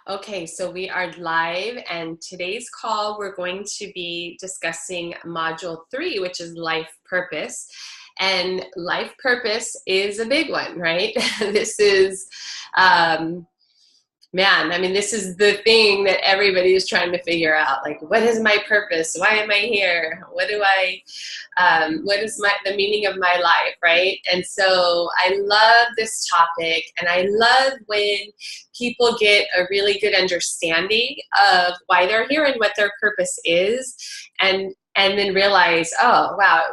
Okay, so we are live, and today's call we're going to be discussing Module 3, which is life purpose. And life purpose is a big one, right? This is, this is the thing that everybody is trying to figure out. Like, what is my purpose? Why am I here? What is the meaning of my life, right? And so I love this topic, and I love when people get a really good understanding of why they're here and what their purpose is, and then realize, oh wow,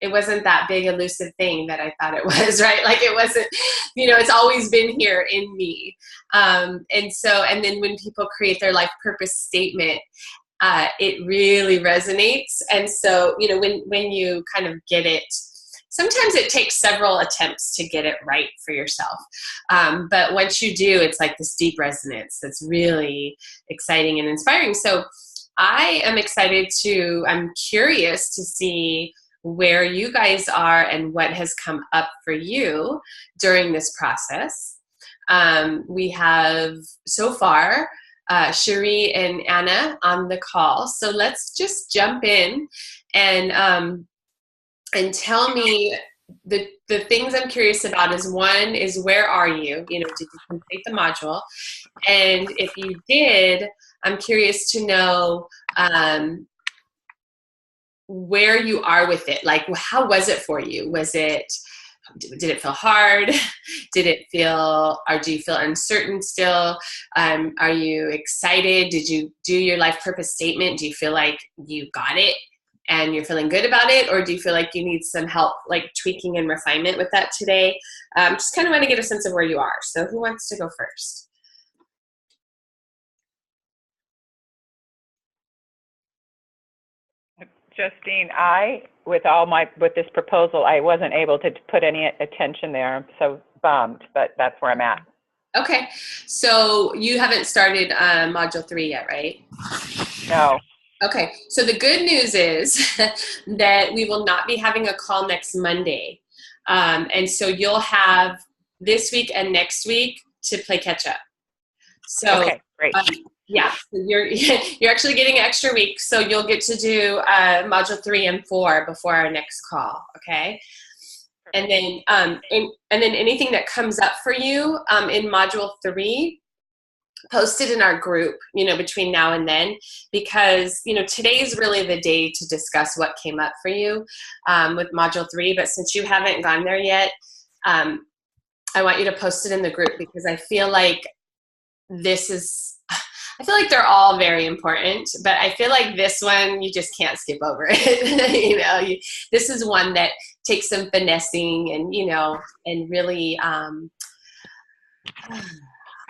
it wasn't that big elusive thing that I thought it was, right? Like it wasn't, it's always been here in me. And then when people create their life purpose statement, it really resonates. And so, when you kind of get it, sometimes it takes several attempts to get it right for yourself. But once you do, it's like this deep resonance that's really exciting and inspiring. So I am I'm curious to see where you guys are and what has come up for you during this process. We have so far Cherie and Anna on the call. So let's just jump in and tell me the things I'm curious about is, one is, where are you? Did you complete the module? And if you did, I'm curious to know where you are with it. Like, how was it for you? Did it feel hard? Did it feel, or do you feel uncertain still? Are you excited? Did you do your life purpose statement? Do you feel like you got it and you're feeling good about it? Or do you feel like you need some help, like tweaking and refinement with that today? Just kind of want to get a sense of where you are. So who wants to go first? Justine, with this proposal, I wasn't able to put any attention there. I'm so bummed, but that's where I'm at. Okay, so you haven't started Module 3 yet, right? No. Okay, so the good news is that we will not be having a call next Monday. And so you'll have this week and next week to play catch up. So, okay, great. Yeah, you're actually getting an extra week, so you'll get to do Module 3 and 4 before our next call, okay? And then anything that comes up for you in Module 3, post it in our group, between now and then, because, today's really the day to discuss what came up for you with Module 3, but since you haven't gone there yet, I want you to post it in the group, because I feel like they're all very important, but I feel like this one, you just can't skip over it. This is one that takes some finessing and, and really, I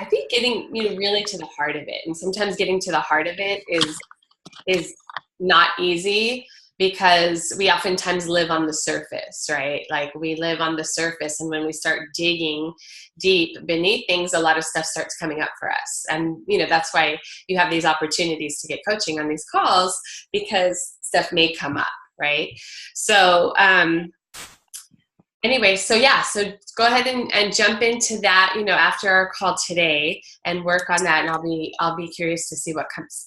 think getting, really to the heart of it. And sometimes getting to the heart of it is not easy, because we oftentimes live on the surface, right? Like, we live on the surface, and when we start digging deep beneath things, a lot of stuff starts coming up for us. And, that's why you have these opportunities to get coaching on these calls, because stuff may come up, right? So, anyway, so go ahead and jump into that, after our call today, and work on that. And I'll be curious to see what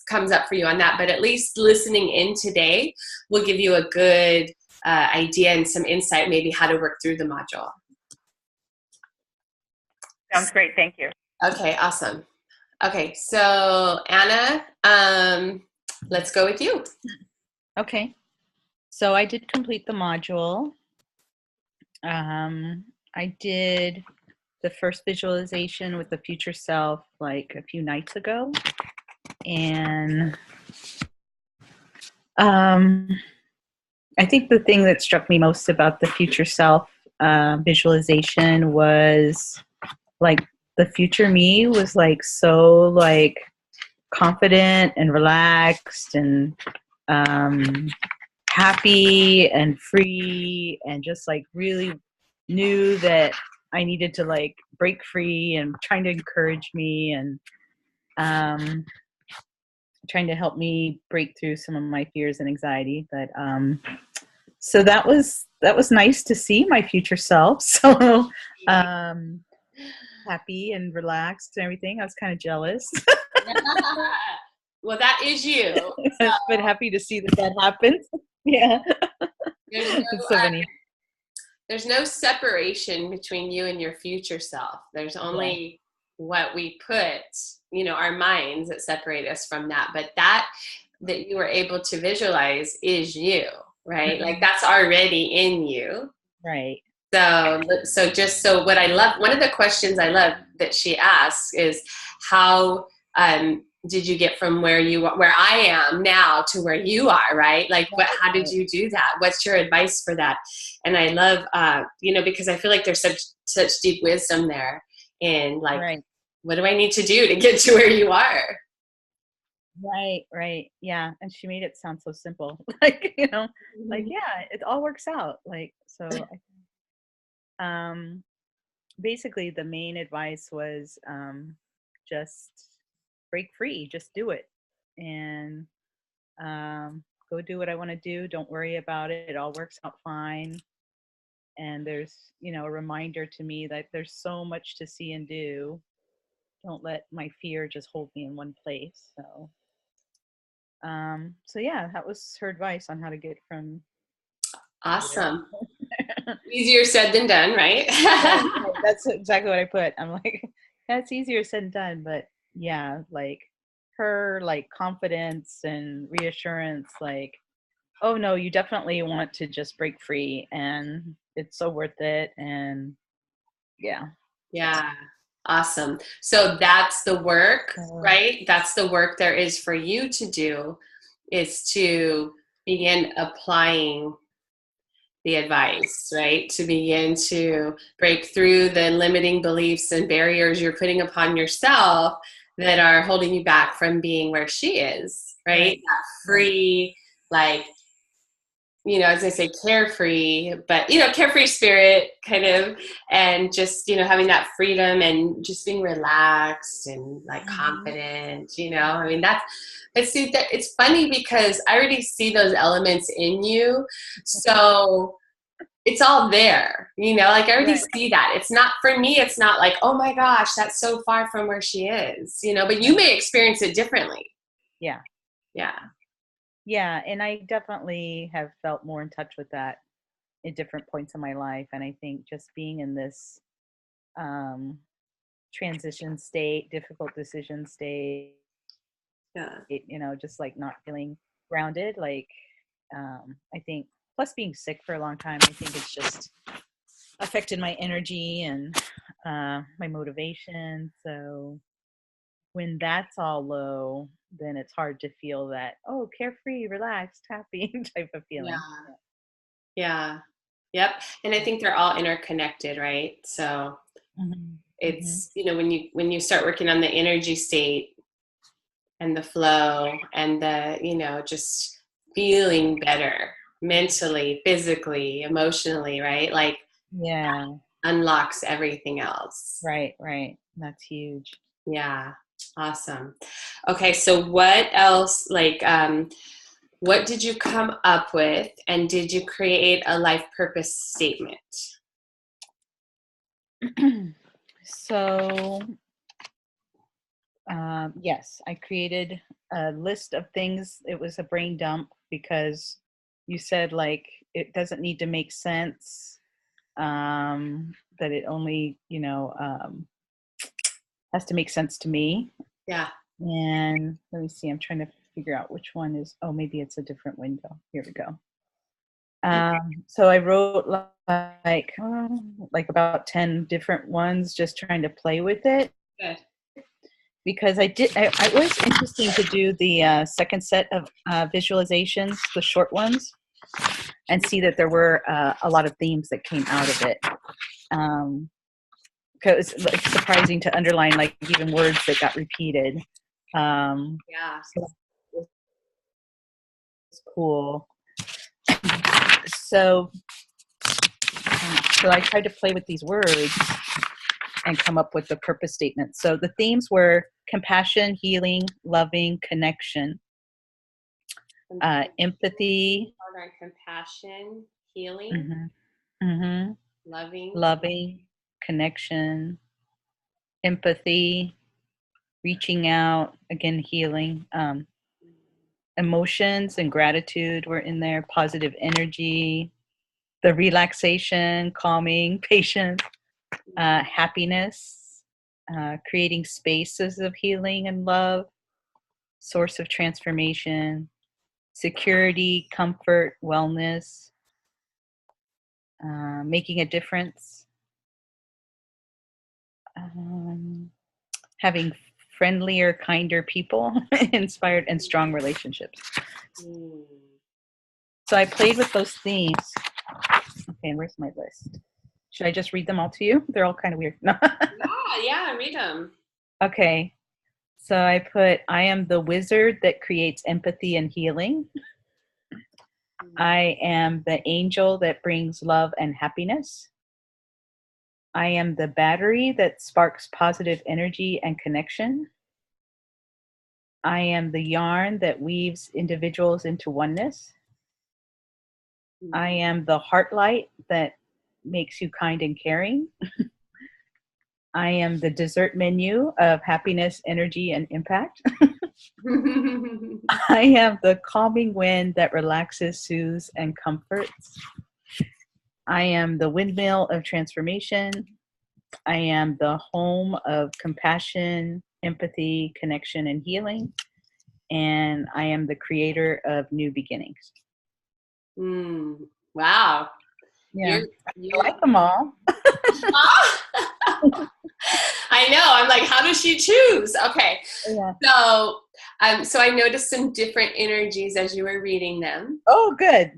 comes up for you on that. But at least listening in today will give you a good idea and some insight, maybe how to work through the module. Sounds great. Thank you. Okay, awesome. Okay, so Anna, let's go with you. Okay, so I did complete the module. I did the first visualization with the future self like a few nights ago. And I think the thing that struck me most about the future self visualization was like the future me was like so like confident and relaxed and happy and free, and just like really knew that I needed to like break free, and trying to encourage me and trying to help me break through some of my fears and anxiety. But so that was nice to see my future self. So happy and relaxed and everything. I was kind of jealous, Well, that is you. So but happy to see that that happened. Yeah, there's it's no so funny. there's no separation between you and your future self. There's Yeah, only what we put, our minds that separate us from that. But that you were able to visualize is you, right? Like that's already in you. right. So what I love, one of the questions I love that she asks is how did you get from where I am now to where you are, right? Like, how did you do that? What's your advice for that? And I love, because I feel like there's such deep wisdom there in like, Right. what do I need to do to get to where you are? Right. Yeah. And she made it sound so simple. Like, like, yeah, it all works out. Like, so um basically the main advice was just break free, just do it. And go do what I want to do. Don't worry about it. It all works out fine. And there's, a reminder to me that there's so much to see and do. Don't let my fear just hold me in one place. So yeah, that was her advice on how to get from. Awesome. Easier said than done, right? Right. That's exactly what I put. I'm like, that's easier said than done, but yeah, like her like confidence and reassurance, like, oh no, you definitely want to just break free and it's so worth it. And yeah. Yeah. Awesome. So that's the work, So, right? That's the work there is for you to do, is to begin applying the advice, right? To begin to break through the limiting beliefs and barriers you're putting upon yourself that are holding you back from being where she is, right? That free, like, as I say, carefree, but, carefree spirit kind of, and just, having that freedom and just being relaxed and like confident, I mean, it's funny because I already see those elements in you. So it's all there, like I already see that. It's not, for me, it's not like, oh my gosh, that's so far from where she is, but you may experience it differently. Yeah. Yeah. Yeah. And I definitely have felt more in touch with that at different points in my life. And I think just being in this um, transition state, difficult decision state, Yeah. just like not feeling grounded. Like, I think, plus being sick for a long time, I think it's just affected my energy and my motivation. So when that's all low, then it's hard to feel that, oh, carefree, relaxed, happy type of feeling. Yeah. Yep. And I think they're all interconnected, right? So it's, when you start working on the energy state and the flow and the, just feeling better mentally, physically, emotionally, right? Like, Yeah. unlocks everything else. Right. That's huge. Yeah. Awesome. Okay. So what else, like, what did you come up with, and did you create a life purpose statement? So, yes, I created a list of things. It was a brain dump because you said like it doesn't need to make sense. That it only, has to make sense to me. Yeah. And let me see, I'm trying to figure out which one is, oh, maybe it's a different window. Here we go. So I wrote like about 10 different ones, just trying to play with it. Good. Because it was interesting to do the second set of visualizations, the short ones, and see that there were a lot of themes that came out of it. Because it's like surprising to underline like even words that got repeated. Yeah. So it's cool. So I tried to play with these words and come up with the purpose statement. So the themes were compassion, healing, loving, connection, empathy, compassion, healing, loving, loving, connection, empathy, reaching out, again, healing. Emotions and gratitude were in there, positive energy, the relaxation, calming, patience, happiness, creating spaces of healing and love, source of transformation, security, comfort, wellness, making a difference, having friendlier, kinder people, inspired, and strong relationships. So I played with those themes. Okay, and where's my list? Should I just read them all to you? They're all kind of weird. No. Yeah, read them. Okay. So I put, I am the wizard that creates empathy and healing. I am the angel that brings love and happiness. I am the battery that sparks positive energy and connection. I am the yarn that weaves individuals into oneness. I am the heart light that makes you kind and caring. I am the dessert menu of happiness, energy, and impact. I am the calming wind that relaxes, soothes, and comforts. I am the windmill of transformation. I am the home of compassion, empathy, connection, and healing. And I am the creator of new beginnings. Wow. Yeah, I like them all. I know. I'm like, how does she choose? Okay. Yeah. So I noticed some different energies as you were reading them. Oh, good.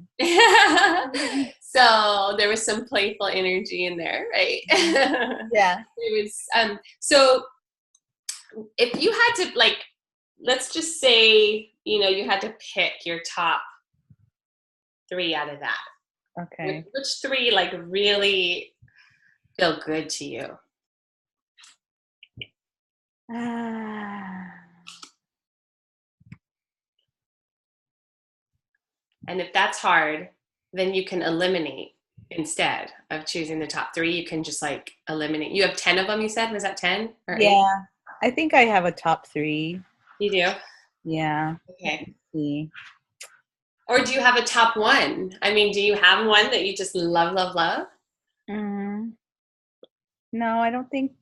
So there was some playful energy in there, right? Yeah. It was. So if you had to, like, let's just say, you had to pick your top 3 out of that. Okay. Which 3 like really feel good to you? And if that's hard, then you can eliminate instead of choosing the top 3. You can just like eliminate. You have 10 of them, you said? Was that 10 or 8? Yeah, I think I have a top 3. You do? Yeah. Okay. Let's see. Or do you have a top 1? I mean, do you have one that you just love, love, love? No, I don't think.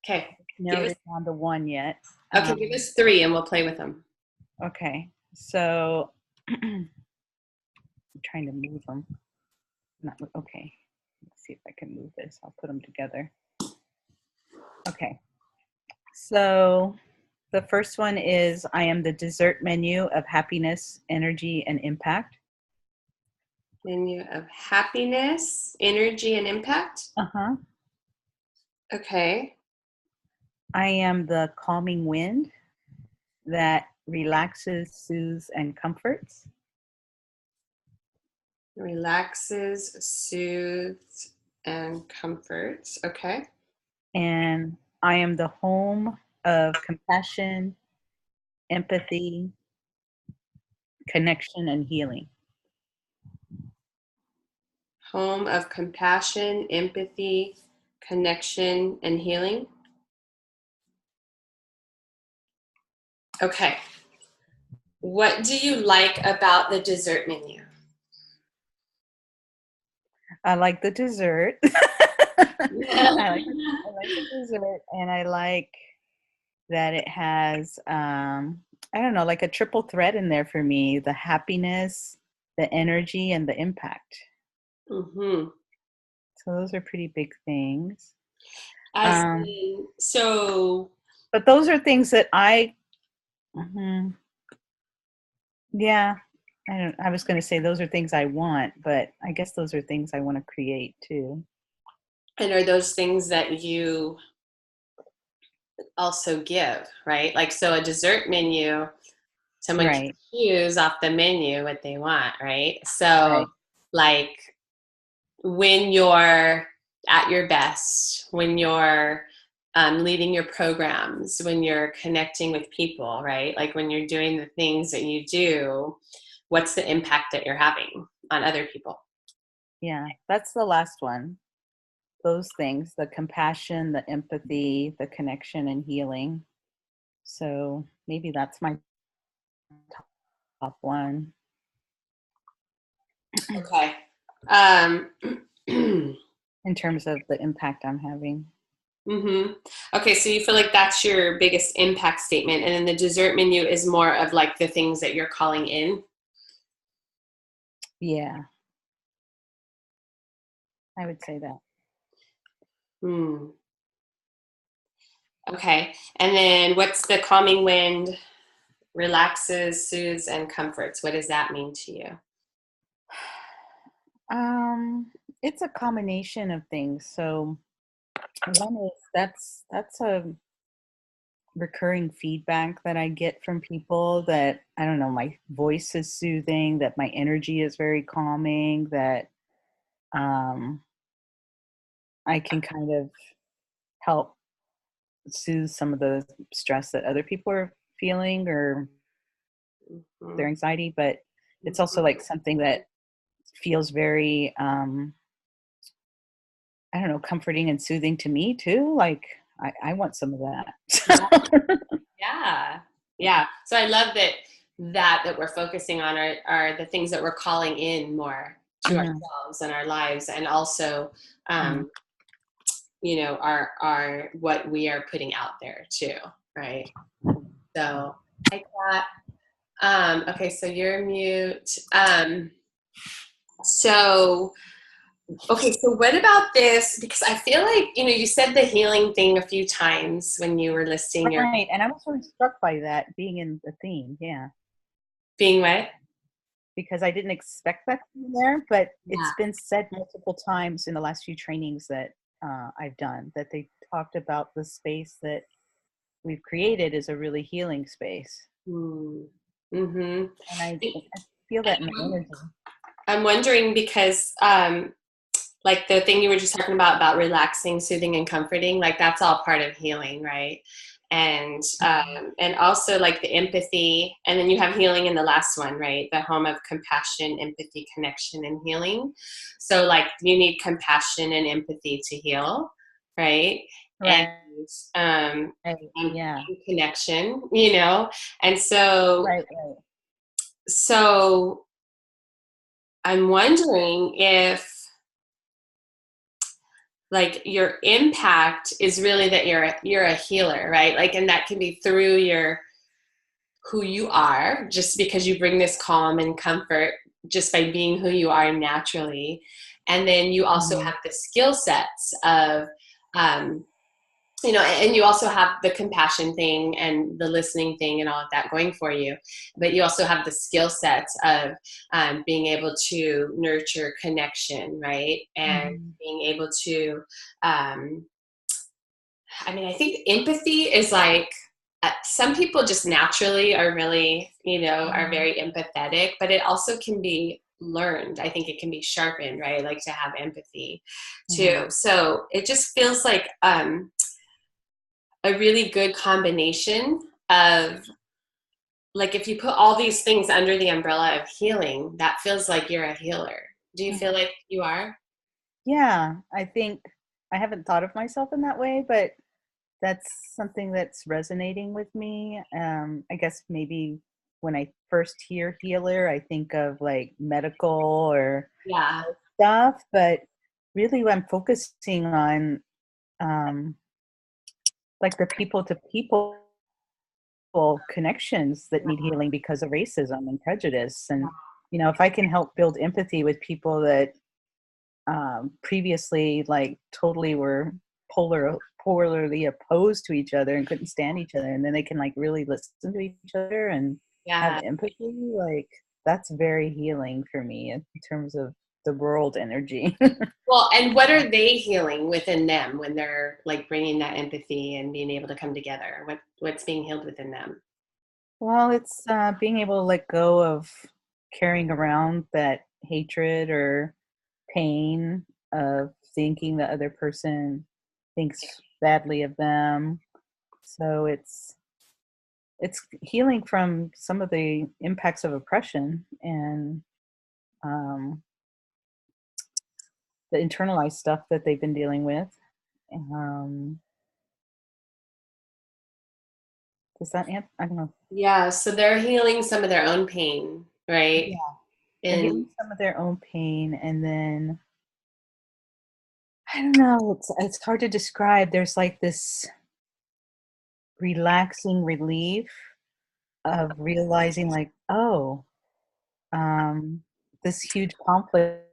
Okay. Narrowed it down to 1 yet. Okay, give us 3 and we'll play with them. Okay, so I'm trying to move them. Okay, let's see if I can move this. I'll put them together. Okay, so the first one is I am the dessert menu of happiness, energy, and impact. Menu of happiness, energy, and impact? Uh-huh. Okay. I am the calming wind that relaxes, soothes, and comforts. Relaxes, soothes, and comforts. Okay. And I am the home of compassion, empathy, connection, and healing. Home of compassion, empathy, connection, and healing. Okay. What do you like about the dessert menu? I like the dessert. I like the dessert, and I like that it has, I don't know, like a triple thread in there for me: the happiness, the energy, and the impact. Mm-hmm. So those are pretty big things. But those are things that yeah, I was going to say those are things I want, but I guess those are things I want to create too. And are those things that you also give, right? Like, so a dessert menu, someone can choose off the menu what they want, right? So like when you're at your best, when you're leading your programs, when you're connecting with people, right? Like when you're doing the things that you do, what's the impact that you're having on other people? Yeah, that's the last one. those things, the compassion, the empathy, the connection, and healing. So maybe that's my top one. Okay. Um, In terms of the impact I'm having. mm-hmm. Okay, so you feel like that's your biggest impact statement, and then the dessert menu is more of like the things that you're calling in. Yeah, I would say that. Hmm. Okay, and then what's the calming wind? Relaxes, soothes, and comforts. What does that mean to you? Um, it's a combination of things. So one is that's a recurring feedback that I get from people, that I don't know, my voice is soothing, that my energy is very calming, that um I can kind of help soothe some of the stress that other people are feeling, or Mhm. their anxiety. But it's also Mhm. like something that feels very I don't know, comforting and soothing to me too. Like I want some of Yeah, that. yeah, yeah. So I love that we're focusing on are the things that we're calling in more to Mhm, ourselves and our lives, and also, mhm. um, are what we are putting out there too, right? So like that. Okay, so you're mute. So Okay, so what about this? Because I feel like, you said the healing thing a few times when you were listing your Right, and I was really struck by that being in the theme, yeah, being what? because I didn't expect that to be there, but Yeah. it's been said multiple times in the last few trainings that I've done, that they talked about the space that we've created is a really healing space, Mm-hmm. and I feel that in the energy. I'm wondering because, like the thing you were just talking about relaxing, soothing, and comforting, like that's all part of healing, right? And also like the empathy, and then you have healing in the last one, right? The home of compassion, empathy, connection, and healing. So like you need compassion and empathy to heal, right? And Right, right, and yeah, connection, and so right, right. so I'm wondering if like your impact is really that you're a healer, right? Like, and that can be through your who you are, just because you bring this calm and comfort just by being who you are naturally. And then you also Mhm. have the skill sets of um, and you also have the compassion thing and the listening thing and all of that going for you, but you also have the skill sets of being able to nurture connection, right? And Mhm. being able to um, I think empathy is like some people just naturally are really, are Mhm. very empathetic, but it also can be learned. I think it can be sharpened, right? Like to have empathy too. Mhm. So it just feels like a really good combination of, like, if you put all these things under the umbrella of healing, that feels like you're a healer. Do you feel Mhm. like you are? Yeah, I think I haven't thought of myself in that way, but that's something that's resonating with me. I guess maybe when I first hear healer, I think of like medical or Yeah. stuff, but really I'm focusing on um, like the people to people connections that need healing because of racism and prejudice. And, if I can help build empathy with people that previously like totally were polarly opposed to each other and couldn't stand each other, and then they can like really listen to each other and have Yeah. empathy, like that's very healing for me in terms of the world energy. Well, and what are they healing within them when they're like bringing that empathy and being able to come together? What's being healed within them? Well, it's being able to let go of carrying around that hatred or pain of thinking the other person thinks badly of them. So it's healing from some of the impacts of oppression, and um, the internalized stuff that they've been dealing with. Um, does that answer? I don't know. Yeah, so they're healing some of their own pain, right? Yeah, they're And healing some of their own pain, and then I don't know. It's hard to describe. There's like this relaxing relief of realizing, like, oh, um, this huge conflict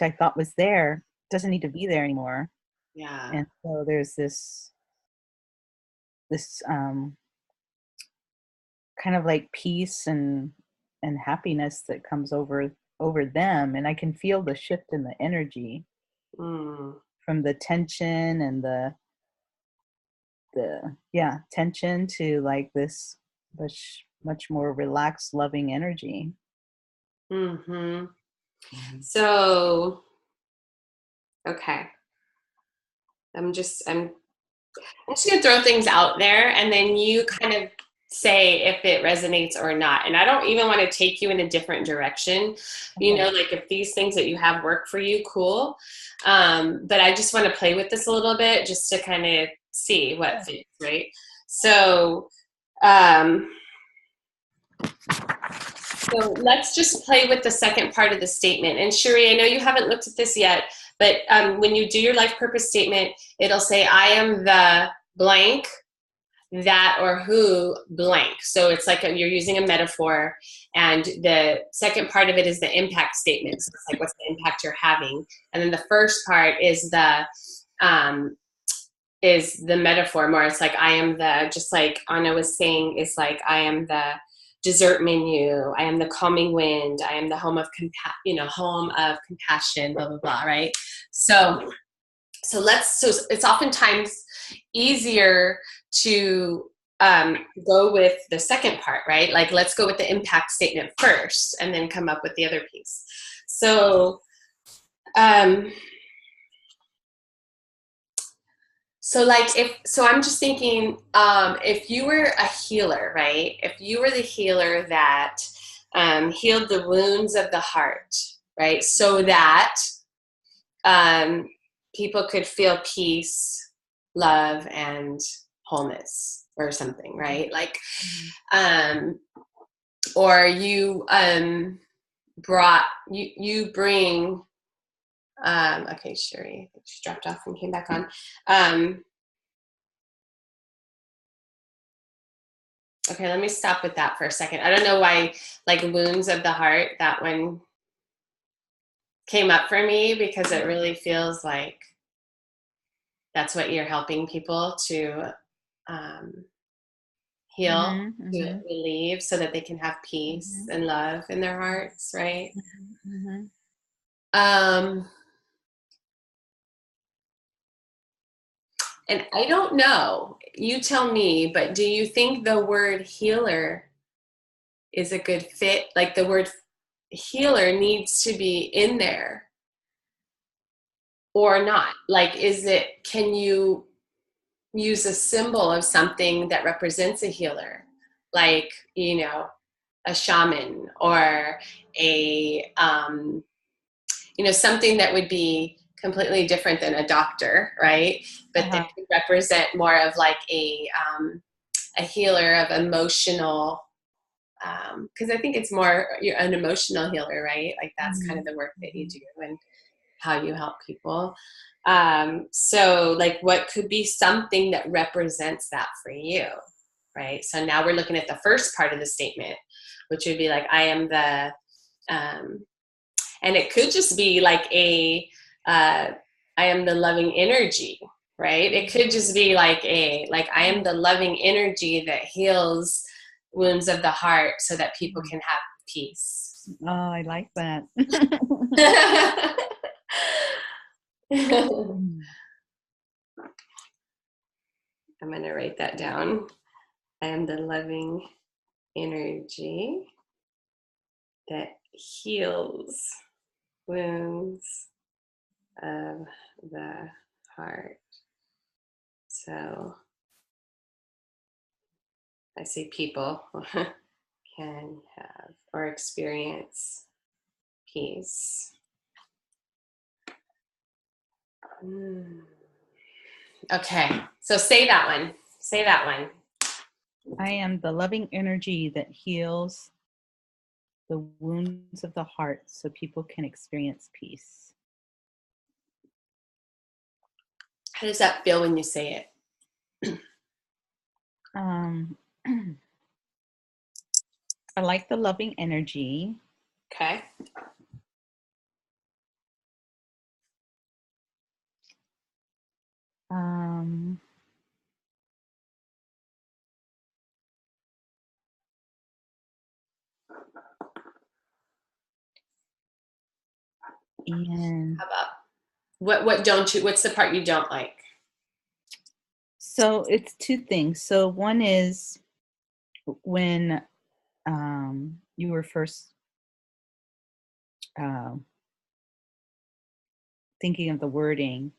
I thought was there doesn't need to be there anymore. yeah. And so there's this kind of like peace and happiness that comes over them, and I can feel the shift in the energy Mm. from the tension and the yeah, tension to like this much more relaxed, loving energy. Mm-hmm. Mhm. So, okay. I'm just gonna throw things out there and then you kind of say if it resonates or not. And I don't even want to take you in a different direction. You Okay. know, like if these things that you have work for you, cool. But I just want to play with this a little bit just to kind of see what Sure. fits, right? So, um, so let's just play with the second part of the statement. And Shuri, I know you haven't looked at this yet, but when you do your life purpose statement, it'll say, I am the blank, that or who blank. So it's like you're using a metaphor. And the second part of it is the impact statement. So it's like, what's the impact you're having? And then the first part um, is the metaphor more. It's like, I am the, just like Anna was saying, it's like, I am the dessert menu. I am the calming wind. I am the home of home of compassion, blah, blah, blah. Right. So it's oftentimes easier to go with the second part, right? Like, let's go with the impact statement first and then come up with the other piece. So, I'm just thinking, if you were a healer, right? If you were the healer that healed the wounds of the heart, right? So that um, people could feel peace, love, and wholeness or something, right? Like, or you bring, okay, Sherry, she dropped off and came back on. Okay, let me stop with that for a second. I don't know why, like, wounds of the heart, that one came up for me because it really feels like that's what you're helping people to heal, Mhm, to mhm, relieve, so that they can have peace mhm, and love in their hearts, right? mhm, mhm. Um, and I don't know, you tell me, but do you think the word healer is a good fit? Like, the word healer needs to be in there or not? Like, can you use a symbol of something that represents a healer? Like, a shaman or something that would be completely different than a doctor, right? But that Uh-huh. could represent more of like a healer of emotional, because I think it's more, you're an emotional healer, right? Like, that's kind of Mhm, the work that you mhm. do and how you help people. So like, what could be something that represents that for you, right? So now we're looking at the first part of the statement, which would be like, I am the, and it could just be like I am the loving energy, right? It could just be like I am the loving energy that heals wounds of the heart so that people can have peace. Oh, I like that. Mm. I'm going to write that down. I am the loving energy that heals wounds of the heart. So I say people can have or experience peace. Mm. Okay. So say that one. Say that one. I am the loving energy that heals the wounds of the heart so people can experience peace. How does that feel when you say it? Um, I like the loving energy. Okay. Um, and How about what don't you, what's the part you don't like? so it's two things. So one is when you were first um, thinking of the wording,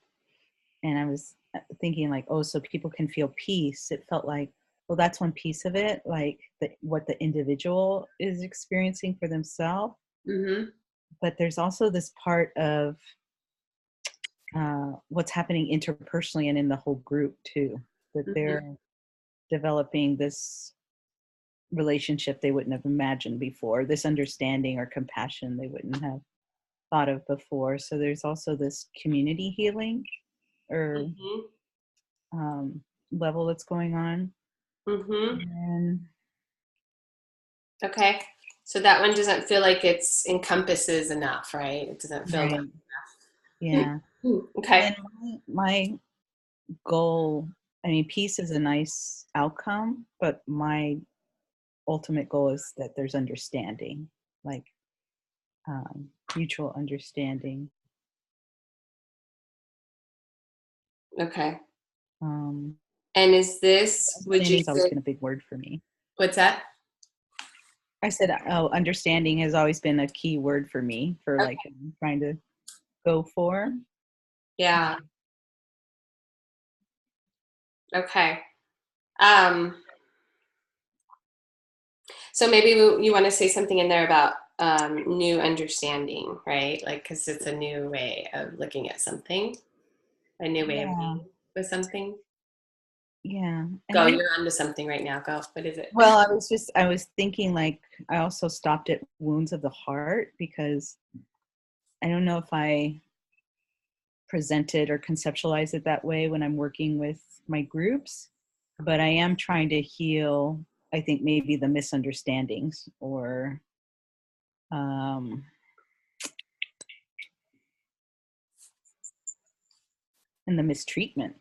and I was thinking like, oh, so people can feel peace. It felt like, well, that's one piece of it, like what the individual is experiencing for themselves. Mm-hmm. But there's also this part of what's happening interpersonally and in the whole group too, that Mm-hmm. they're developing this relationship they wouldn't have imagined before, this understanding or compassion they wouldn't have thought of before. So there's also this community healing or Mm-hmm. um, level that's going on. Mm-hmm. And Okay. So that one doesn't feel like it's encompasses enough, right? It doesn't feel right, enough. yeah. Okay. And my goal, I mean, peace is a nice outcome, but my ultimate goal is that there's understanding, like mutual understanding. Okay. Um, And is this, would you Understanding has always say, been a big word for me. what's that? I said, oh, understanding has always been a key word for me for Okay. like trying to go for. Yeah. Okay. Um, so maybe you want to say something in there about new understanding, right? Like, because it's a new way of looking at something, a new way of Yeah, being with something. yeah. And Go, I, you're onto something right now. Go. What is it? well, I was thinking like, I also stopped at wounds of the heart because I don't know if I present it or conceptualize it that way when I'm working with my groups, but I am trying to heal, I think maybe the misunderstandings or um, and the mistreatment.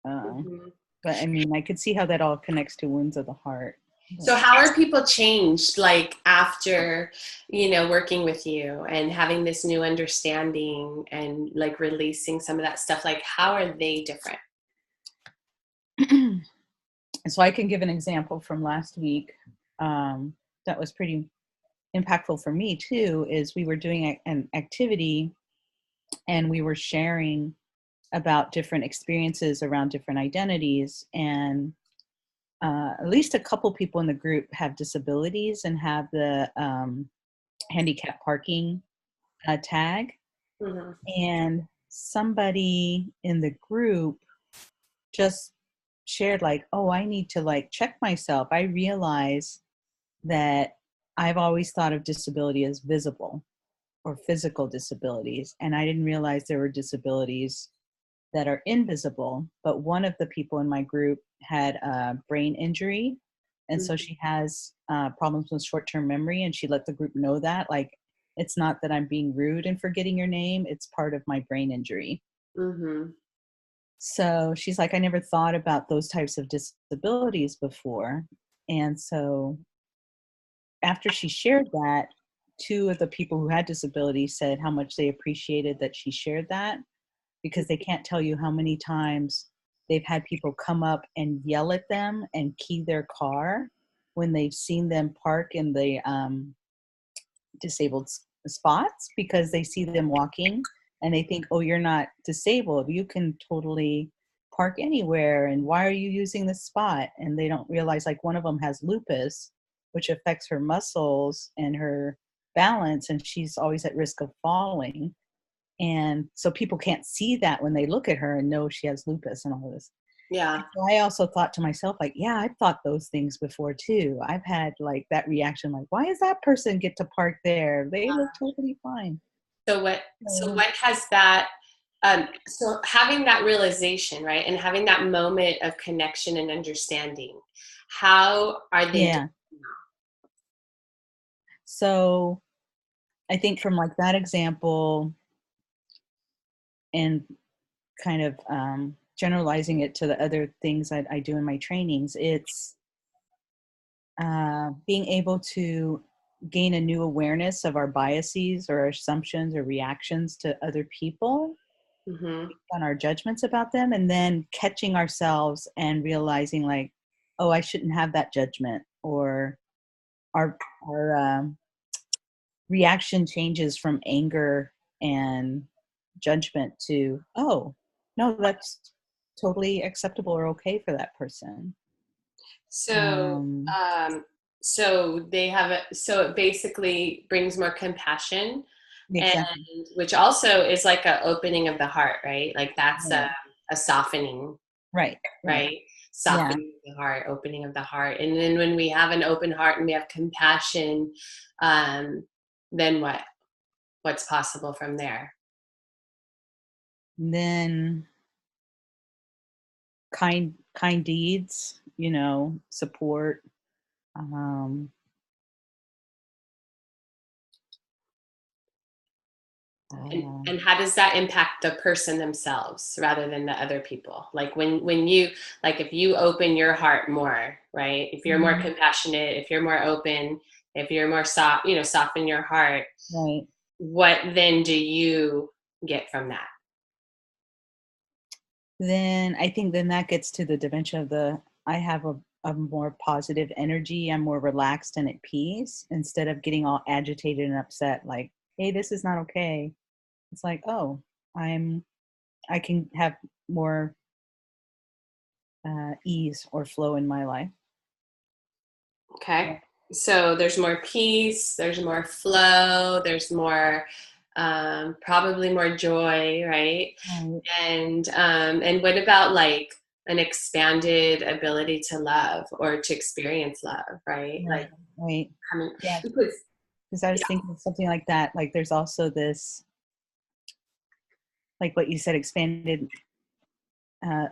Mhm. But I mean, I could see how that all connects to wounds of the heart. But, So how are people changed, like after, working with you and having this new understanding and like releasing some of that stuff? Like, how are they different? so I can give an example from last week that was pretty impactful for me too. Is we were doing an activity and we were sharing about different experiences around different identities, and at least a couple people in the group have disabilities and have the handicap parking tag. Mm-hmm. And somebody in the group just shared like, oh, I need to like check myself. I realize that I've always thought of disability as visible or physical disabilities, and I didn't realize there were disabilities that are invisible. But one of the people in my group had a brain injury, and so she has problems with short-term memory, and she let the group know that, like, it's not that I'm being rude and forgetting your name, it's part of my brain injury. Mm-hmm. So she's like, I never thought about those types of disabilities before. And so after she shared that, two of the people who had disabilities said how much they appreciated that she shared that, because they can't tell you how many times they've had people come up and yell at them and key their car when they've seen them park in the disabled spots, because they see them walking and they think, oh, you're not disabled, you can totally park anywhere, and why are you using this spot? And they don't realize, like, one of them has lupus, which affects her muscles and her balance, and she's always at risk of falling. And so people can't see that when they look at her and know she has lupus and all this. Yeah. So I also thought to myself, like, yeah, I've thought those things before too. I've had like that reaction, like, why does that person get to park there? They look totally fine. So what has that, so having that realization, right, and having that moment of connection and understanding, how are they Yeah. So I think from like that example and kind of generalizing it to the other things that I do in my trainings, it's being able to gain a new awareness of our biases or assumptions or reactions to other people Mm-hmm. on our judgments about them, and then catching ourselves and realizing like, oh, I shouldn't have that judgment, or our reaction changes from anger and judgment to, oh, no, that's totally acceptable or okay for that person. So, so they have so it basically brings more compassion, and Exactly. which also is like a opening of the heart, right? Like that's Right. a softening, Right. right? Yeah. Softening of the heart, opening of the heart. And then when we have an open heart and we have compassion, then what's possible from there? And then kind deeds, support. Um, uh, And how does that impact the person themselves rather than the other people? Like when you, like if you open your heart more, right? If you're more mhm, compassionate, if you're more open, if you're more soft, soften your heart, right. what then do you get from that? Then I think then that gets to the dimension of I have a more positive energy. I'm more relaxed and at peace instead of getting all agitated and upset. Like, hey, this is not okay. It's like, oh, I can have more ease or flow in my life. Okay. So there's more peace, there's more flow, there's more, probably more joy, right? Right. And what about like an expanded ability to love or to experience love, right? Right. Like Right. coming, Yeah. because Because I was yeah, thinking of something like that. Like there's also this, like what you said, expanded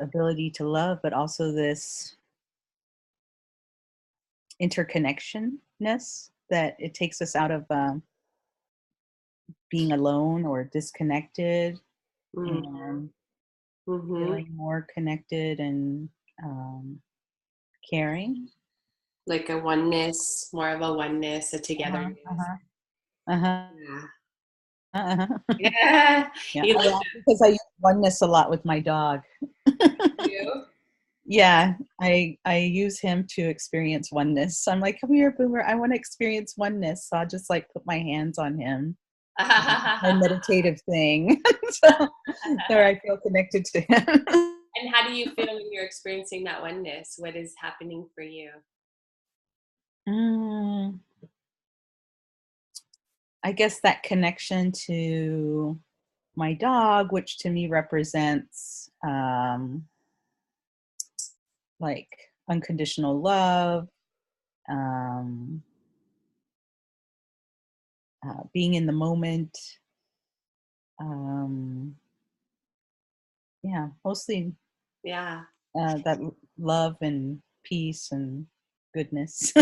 ability to love, but also this interconnectionness that it takes us out of being alone or disconnected and mm-hmm. feeling more connected and um, caring. Like a oneness, more of a oneness, a Uh-huh, togetherness. uh-huh, uh-huh, Yeah. uh-huh. Yeah. Yeah, You I love laugh because I use oneness a lot with my dog. you. Yeah, I use him to experience oneness. So I'm like, come here, Boomer. I want to experience oneness. So I'll just like put my hands on him. My meditative thing. so, so I feel connected to him. And how do you feel when you're experiencing that oneness? What is happening for you? Mm, I guess that connection to my dog, which to me represents like unconditional love, um, being in the moment. Um, yeah, mostly Yeah. that love and peace and goodness.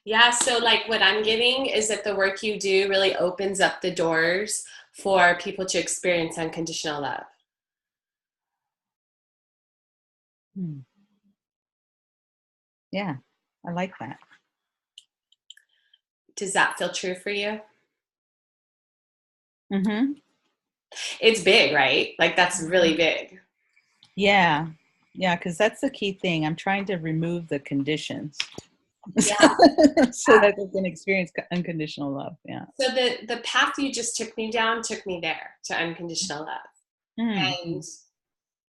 Yeah. So, like, what I'm getting is that the work you do really opens up the doors for people to experience unconditional love. Hmm. Yeah, I like that. Does that feel true for you? Mm-hmm. It's big, right? Like, that's really big. Yeah, yeah, because that's the key thing. I'm trying to remove the conditions so Yeah. that they can experience unconditional love. Yeah. So, the path you just took me down took me there to unconditional love. Mm-hmm.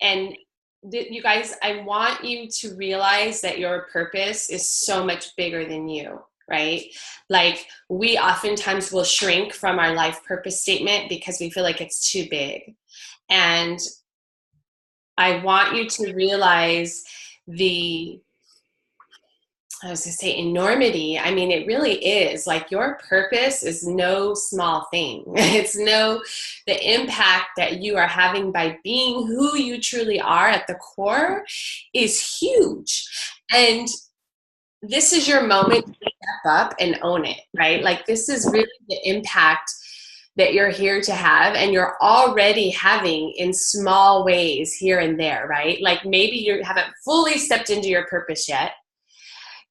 And you guys, I want you to realize that your purpose is so much bigger than you, right? Like we oftentimes will shrink from our life purpose statement because we feel like it's too big. And I want you to realize I was going to say enormity. I mean, it really is. Like your purpose is no small thing. The impact that you are having by being who you truly are at the core is huge. And this is your moment to step up and own it, right? Like this is really the impact that you're here to have, and you're already having in small ways here and there, right? Like maybe you haven't fully stepped into your purpose yet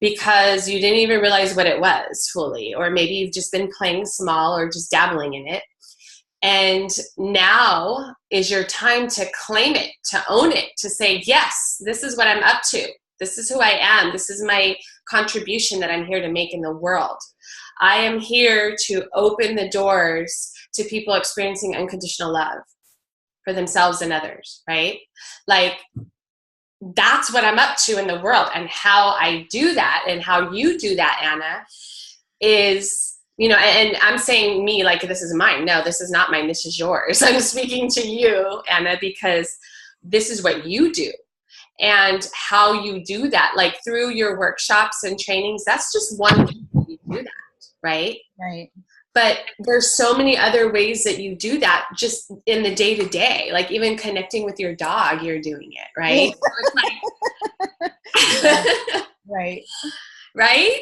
because you didn't even realize what it was fully, or maybe you've just been playing small or just dabbling in it. And now is your time to claim it, to own it, to say, yes, this is what I'm up to. This is who I am. This is my contribution that I'm here to make in the world. I am here to open the doors to people experiencing unconditional love for themselves and others, right? Like, that's what I'm up to in the world. And how I do that and how you do that, Anna, is, you know, and I'm saying me like this is mine. No, this is not mine. This is yours. I'm speaking to you, Anna, because this is what you do. And how you do that, like through your workshops and trainings, that's just one way you do that, right? Right. But there's so many other ways that you do that just in the day-to-day, like even connecting with your dog, you're doing it, right? So it's like, Right. Right?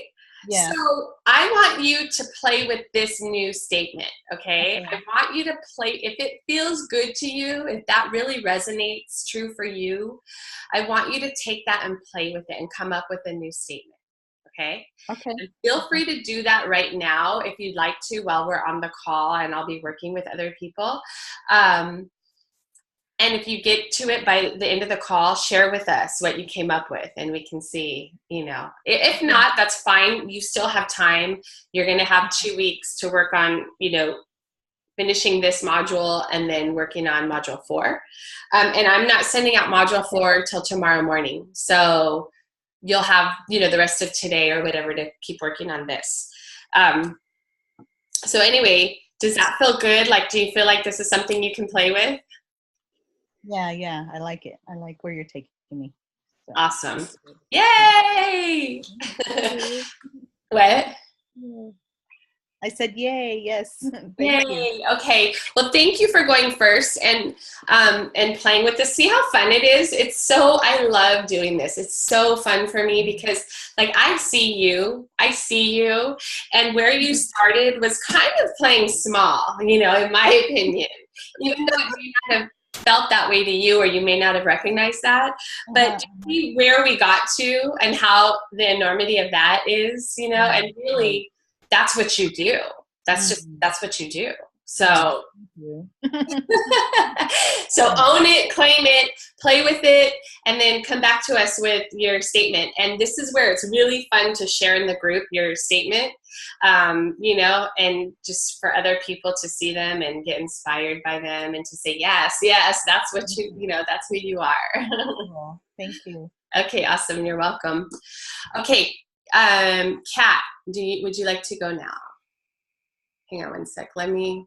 Yeah. So I want you to play with this new statement, okay? I want you to play, if it feels good to you, if that really resonates true for you, I want you to take that and play with it and come up with a new statement, okay? Okay. And feel free to do that right now if you'd like to while we're on the call, and I'll be working with other people. And if you get to it by the end of the call, share with us what you came up with, and we can see, you know. If not, that's fine. You still have time. You're going to have 2 weeks to work on, you know, finishing this module and then working on module 4. And I'm not sending out module 4 till tomorrow morning. So you'll have, you know, the rest of today or whatever to keep working on this. So anyway, does that feel good? Like, do you feel like this is something you can play with? Yeah, I like it. I like where you're taking me. So. Awesome. Yay! What? I said, yay, yes. Thank you. Okay. Well, thank you for going first and playing with this. See how fun it is? I love doing this. It's so fun for me because like I see you, and where you started was kind of playing small, you know, in my opinion, even though it may not have felt that way to you, or you may not have recognized that, but see where we got to and how the enormity of that is, you know, and really that's what you do. That's what you do. So, so own it, claim it, play with it, and then come back to us with your statement. And this is where it's really fun to share in the group your statement, you know, and just for other people to see them and get inspired by them and to say, yes, that's what you know, that's who you are. Cool. Thank you. Okay, awesome. You're welcome. Okay, Kat, would you like to go now? Hang on one sec. Let me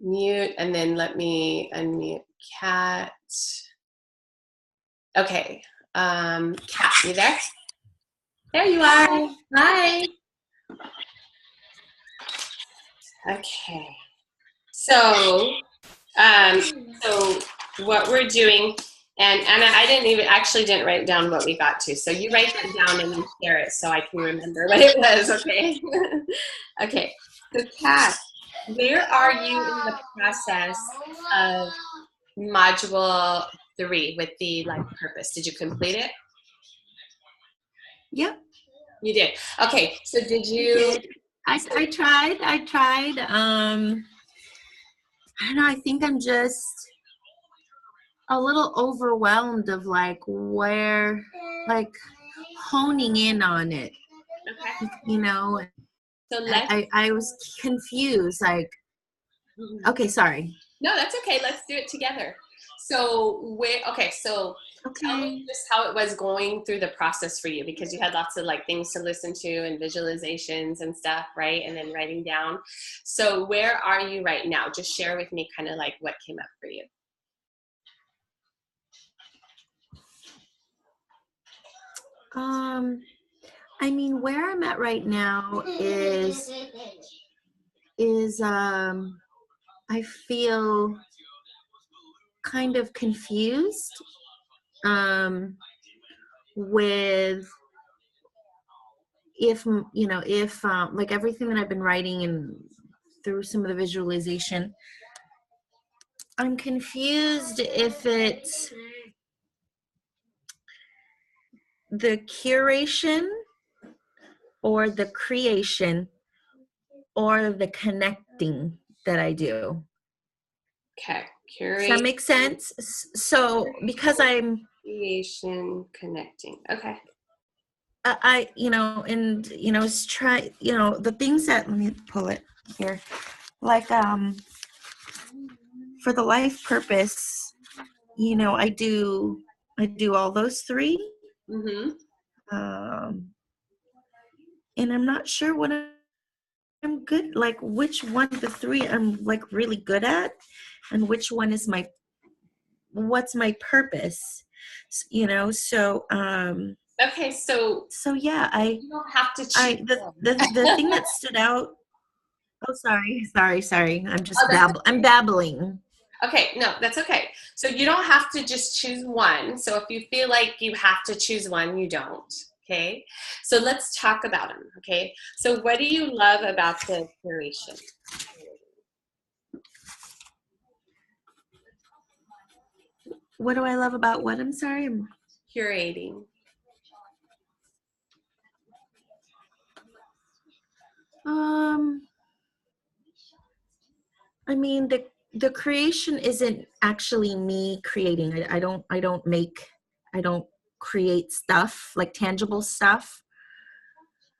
mute and then let me unmute Kat. Okay. Kat, you there? There you are. Hi. Okay. So what we're doing, and Anna, I didn't write down what we got to. So you write that down and then share it so I can remember what it was, okay? Okay. So Kat, where are you in the process of module 3 with the life purpose? Did you complete it? Yep. You did. Okay. So did you? I tried. I don't know. I think I'm just a little overwhelmed of like honing in on it. Okay. You know, So I was confused. Like, okay, sorry. No, that's okay. Let's do it together. So Tell me Okay. just how it was going through the process for you, because you had lots of like things to listen to and visualizations and stuff, right? And then writing down. So where are you right now? Just share with me kind of like what came up for you. I mean, where I'm at right now is I feel kind of confused with if like everything that I've been writing and through some of the visualization, I'm confused if it's the curation or the creation or the connecting that I do. Okay. Does that make sense? So because I'm Creation, connecting. Okay. it's try, the things that, let me pull it here. Like, for the life purpose, I do all those three. Mm-hmm. And I'm not sure what I'm good, like which one of the three I'm like really good at and which one is what's my purpose, so Okay, so yeah, you don't have to choose I one. the thing that stood out. Oh, sorry. Oh, that's I'm babbling. okay. No, that's okay. So you don't have to just choose one. So if you feel like you have to choose one, you don't. Okay. So let's talk about them. Okay. So what do you love about the curation? What do I love about what? I'm sorry. Curating. Um, I mean, the creation isn't actually me creating. I don't create stuff like tangible stuff.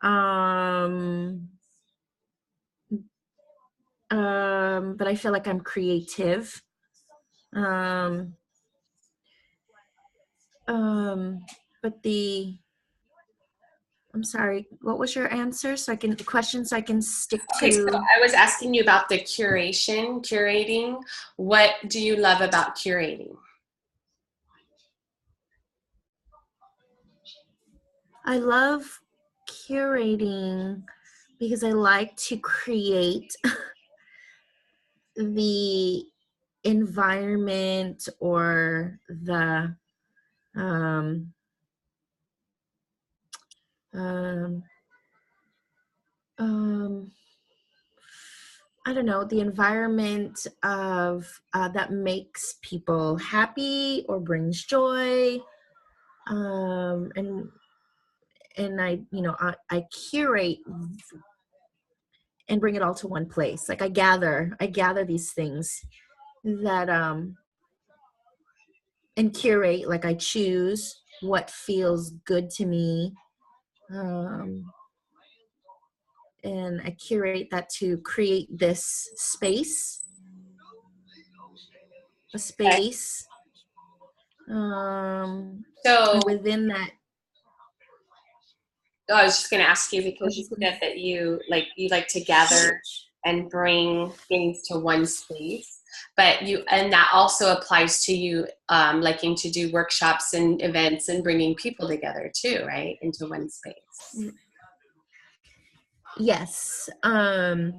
Um, but I feel like I'm creative. Um, but I'm sorry, what was your answer? So I can stick Okay. So to. I was asking you about the curating. What do you love about curating? I love curating because I like to create the environment or the um, um, um, I don't know, the environment of that makes people happy or brings joy, and I curate and bring it all to one place. Like I gather these things that and curate, like I choose what feels good to me, um, and I curate that to create this a Okay. space, So and within that. oh, I was just going to ask you I was because you just gonna, said that you like to gather and bring things to one space, but and that also applies to you liking to do workshops and events and bringing people together too, right, into one space. yes, and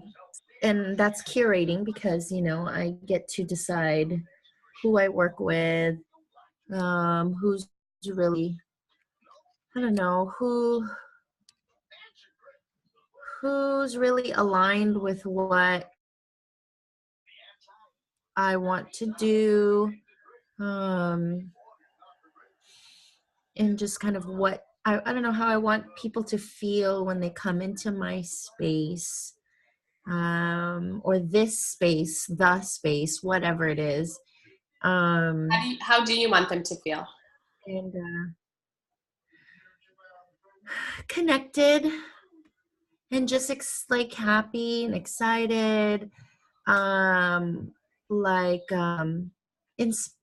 that's curating because I get to decide who I work with, who's really, I don't know, who's really aligned with what I want to do, um, and just kind of what I don't know how I want people to feel when they come into my space, or this space, the space, whatever it is, How do you want them to feel? and connected and just like happy and excited, like ins-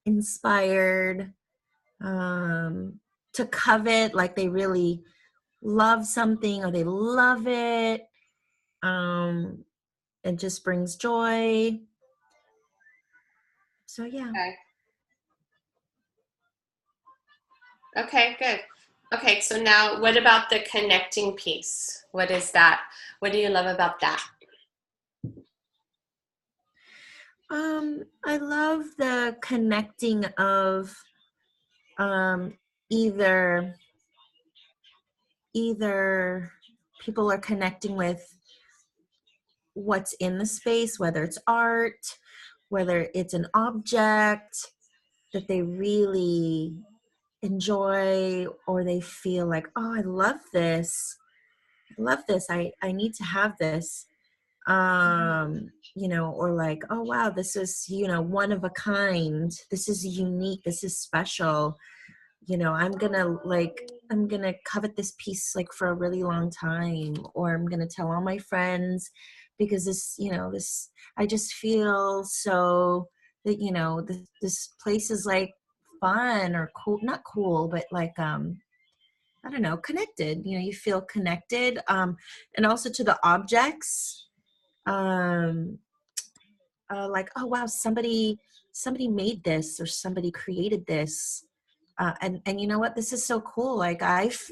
inspired, to covet, like they really love something or they love it. It just brings joy. So yeah. Okay, good. Okay, so now what about the connecting piece? What is that? What do you love about that? I love the connecting of either people are connecting with what's in the space, whether it's art, whether it's an object that they really enjoy, or they feel like, oh, I love this. I need to have this. You know, or like, oh wow, this is, you know, one of a kind. This is unique. This is special. You know, I'm gonna covet this piece like for a really long time, or I'm gonna tell all my friends because this, you know, this, I just feel so that, you know, this place is like fun or cool, not cool, but like, I don't know, connected, you know, you feel connected. And also to the objects, like, oh wow, somebody made this, or somebody created this. And you know what, this is so cool. Like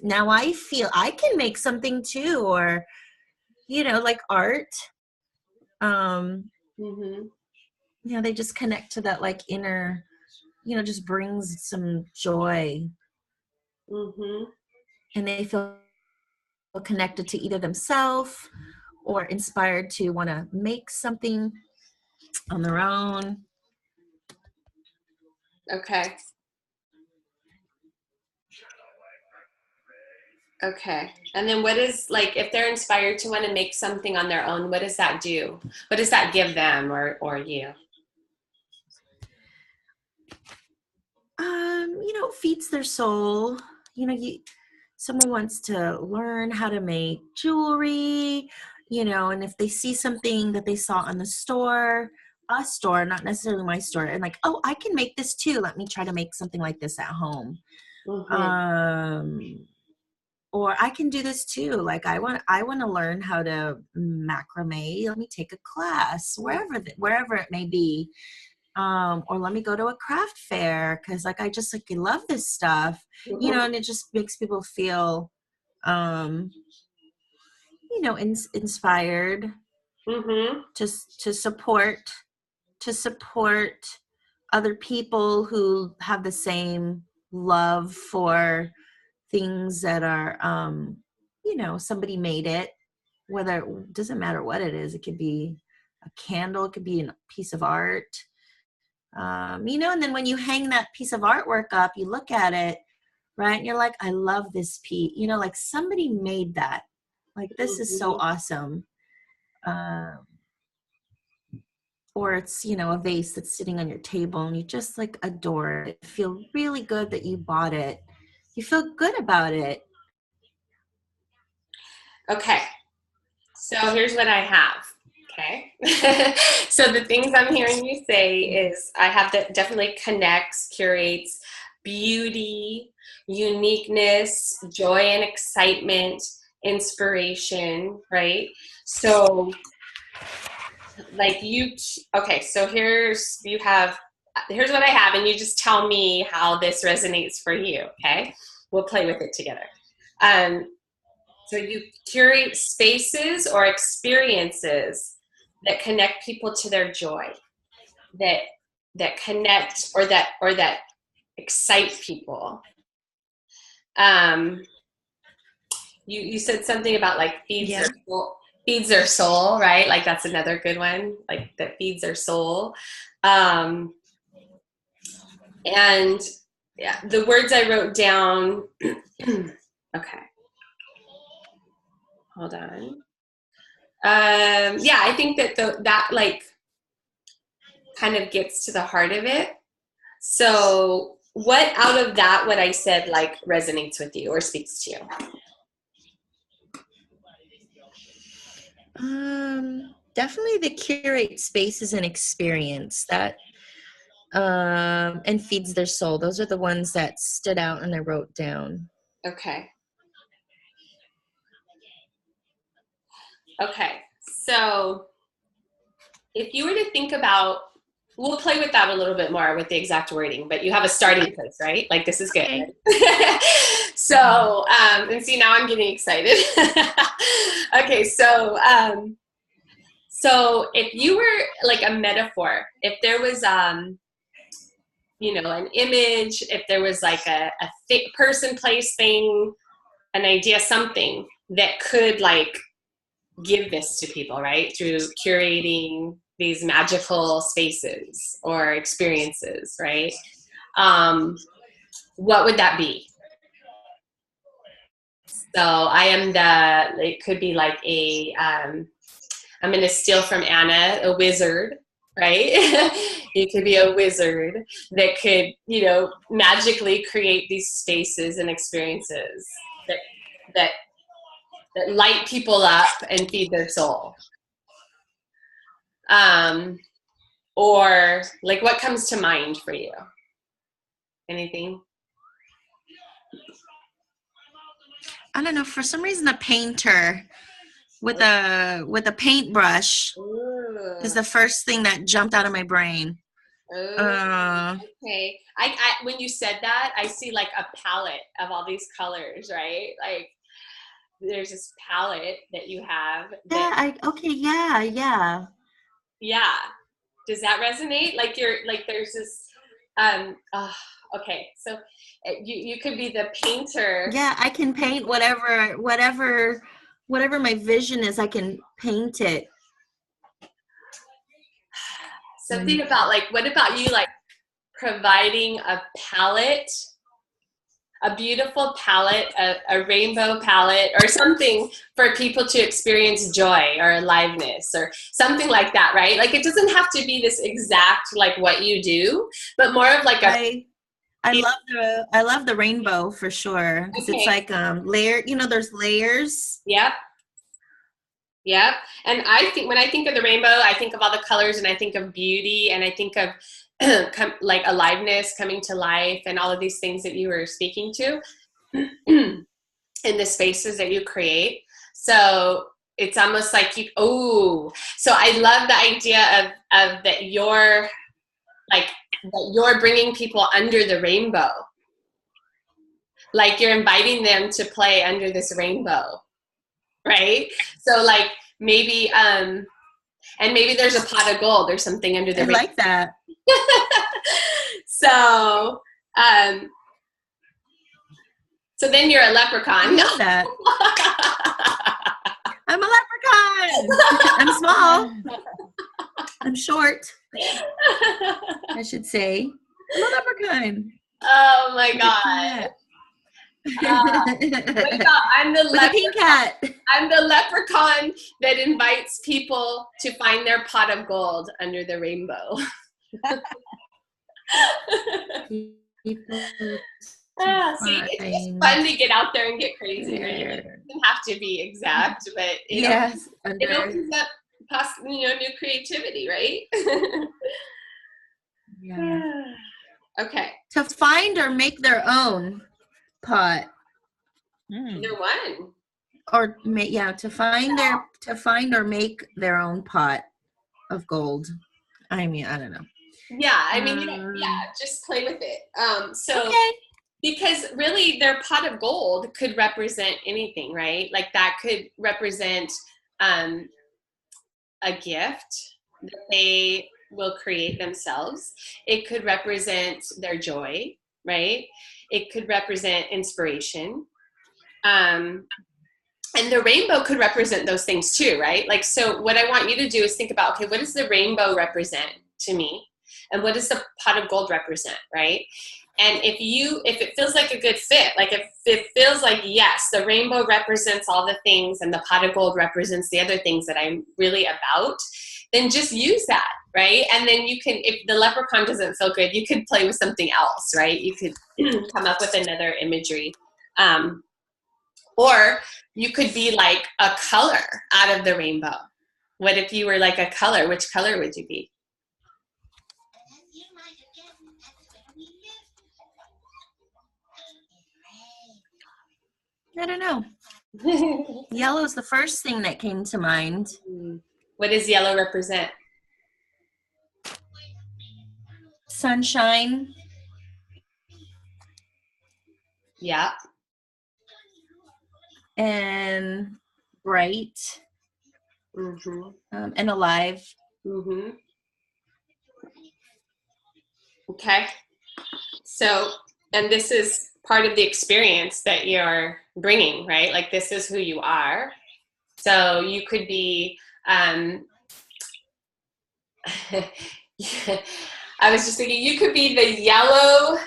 now I feel I can make something too, or, you know, like art. You know, they just connect to that like inner, you know, just brings some joy. And they feel connected to either themselves or inspired to want to make something on their own. Okay. Okay. And then what is, like, if they're inspired to want to make something on their own, what does that do? What does that give them or you? You know, feeds their soul. You know, someone wants to learn how to make jewelry, you know, and if they see something that they saw on the store, a store, not necessarily my store, and like, oh, I can make this too. Let me try to make something like this at home. Or I can do this too. Like I want to learn how to macrame. Let me take a class wherever it may be. Or let me go to a craft fair because like I just like love this stuff, you know, and it just makes people feel, you know, inspired to support other people who have the same love for things that are, you know, somebody made it, whether it doesn't matter what it is. It could be a candle, it could be a piece of art. You know, and then when you hang that piece of artwork up, you look at it, right? And you're like, I love this piece. You know, like somebody made that. Like, this is so awesome. Or it's, you know, a vase that's sitting on your table and you just like adore it. Feel really good that you bought it. You feel good about it. Okay. So here's what I have. Okay. So the things I'm hearing you say is I have that definitely connects, curates beauty, uniqueness, joy and excitement, inspiration, right? So like okay, so here's what I have, and you just tell me how this resonates for you, okay? We'll play with it together. So you curate spaces or experiences that connect people to their joy, that connect or that excite people. You said something about like feeds their soul, right? Like that's another good one, like that feeds their soul. And yeah, the words I wrote down. Okay. Hold on. Yeah, I think that that like kind of gets to the heart of it. So what out of that, what I said, like resonates with you or speaks to you? Definitely the curate spaces and experience that, and feeds their soul. Those are the ones that stood out and I wrote down. Okay. Okay. So if you were to think about, we'll play with that a little bit more with the exact wording, but you have a starting place, right? Like, this is good. Okay. So, and see, now I'm getting excited. Okay. So if you were like a metaphor, if there was, you know, an image, if there was like a person, place, thing, an idea, something that could like give this to people, right? Through curating these magical spaces or experiences, right? What would that be? So I am it could be like I'm going to steal from Anna, a wizard, right? You could be a wizard that could, you know, magically create these spaces and experiences that light people up and feed their soul. Or like, what comes to mind for you? Anything? I don't know. For some reason, a painter with a paintbrush is the first thing that jumped out of my brain. Okay. I when you said that, I see like a palette of all these colors, right? Like, there's this palette that you have. Yeah. Yeah. Does that resonate? Like, there's this, okay. So you could be the painter. Yeah, I can paint whatever my vision is, I can paint it. So think about, like, what about you, like, providing a palette, a beautiful palette, a rainbow palette or something for people to experience joy or aliveness or something like that, right? Like, it doesn't have to be this exact, like, what you do, but more of like I love the rainbow for sure. Because it's like layer, you know, there's layers. Yep. Yep. And I think when I think of the rainbow, I think of all the colors and I think of beauty and I think of like aliveness, coming to life, and all of these things that you were speaking to in the spaces that you create. So it's almost like so I love the idea of that you're bringing people under the rainbow. Like, you're inviting them to play under this rainbow, right? So like maybe, and maybe there's a pot of gold or something under the rainbow. I like that. So then you're a leprechaun. I love that. I'm a leprechaun. I'm small. I'm short, I should say. I'm a leprechaun. Oh my God. What about, I'm the pink hat. I'm the leprechaun that invites people to find their pot of gold under the rainbow. See, it's fun to get out there and get crazy. Right? It doesn't have to be exact, but it opens up new creativity, right? Yeah. Okay. To find or make their own pot. Either one. Or to find or make their own pot of gold. I mean, I don't know. Yeah, I mean, just play with it. Because really their pot of gold could represent anything, right? Like, that could represent a gift that they will create themselves. It could represent their joy, right? It could represent inspiration. And the rainbow could represent those things too, right? Like, so what I want you to do is think about, okay, what does the rainbow represent to me? And what does the pot of gold represent, right? And if it feels like a good fit, like if it feels like, yes, the rainbow represents all the things and the pot of gold represents the other things that I'm really about, then just use that, right? And then you can, if the leprechaun doesn't feel good, you could play with something else, right? You could come up with another imagery. Or you could be like a color out of the rainbow. What if you were like a color? Which color would you be? I don't know. Yellow is the first thing that came to mind. What does yellow represent? Sunshine. Yeah. And bright. Mm-hmm. And alive. Mm-hmm. Okay. So, and this is part of the experience that you're bringing, right? Like this is who you are. So you could be, I was just thinking, you could be the yellow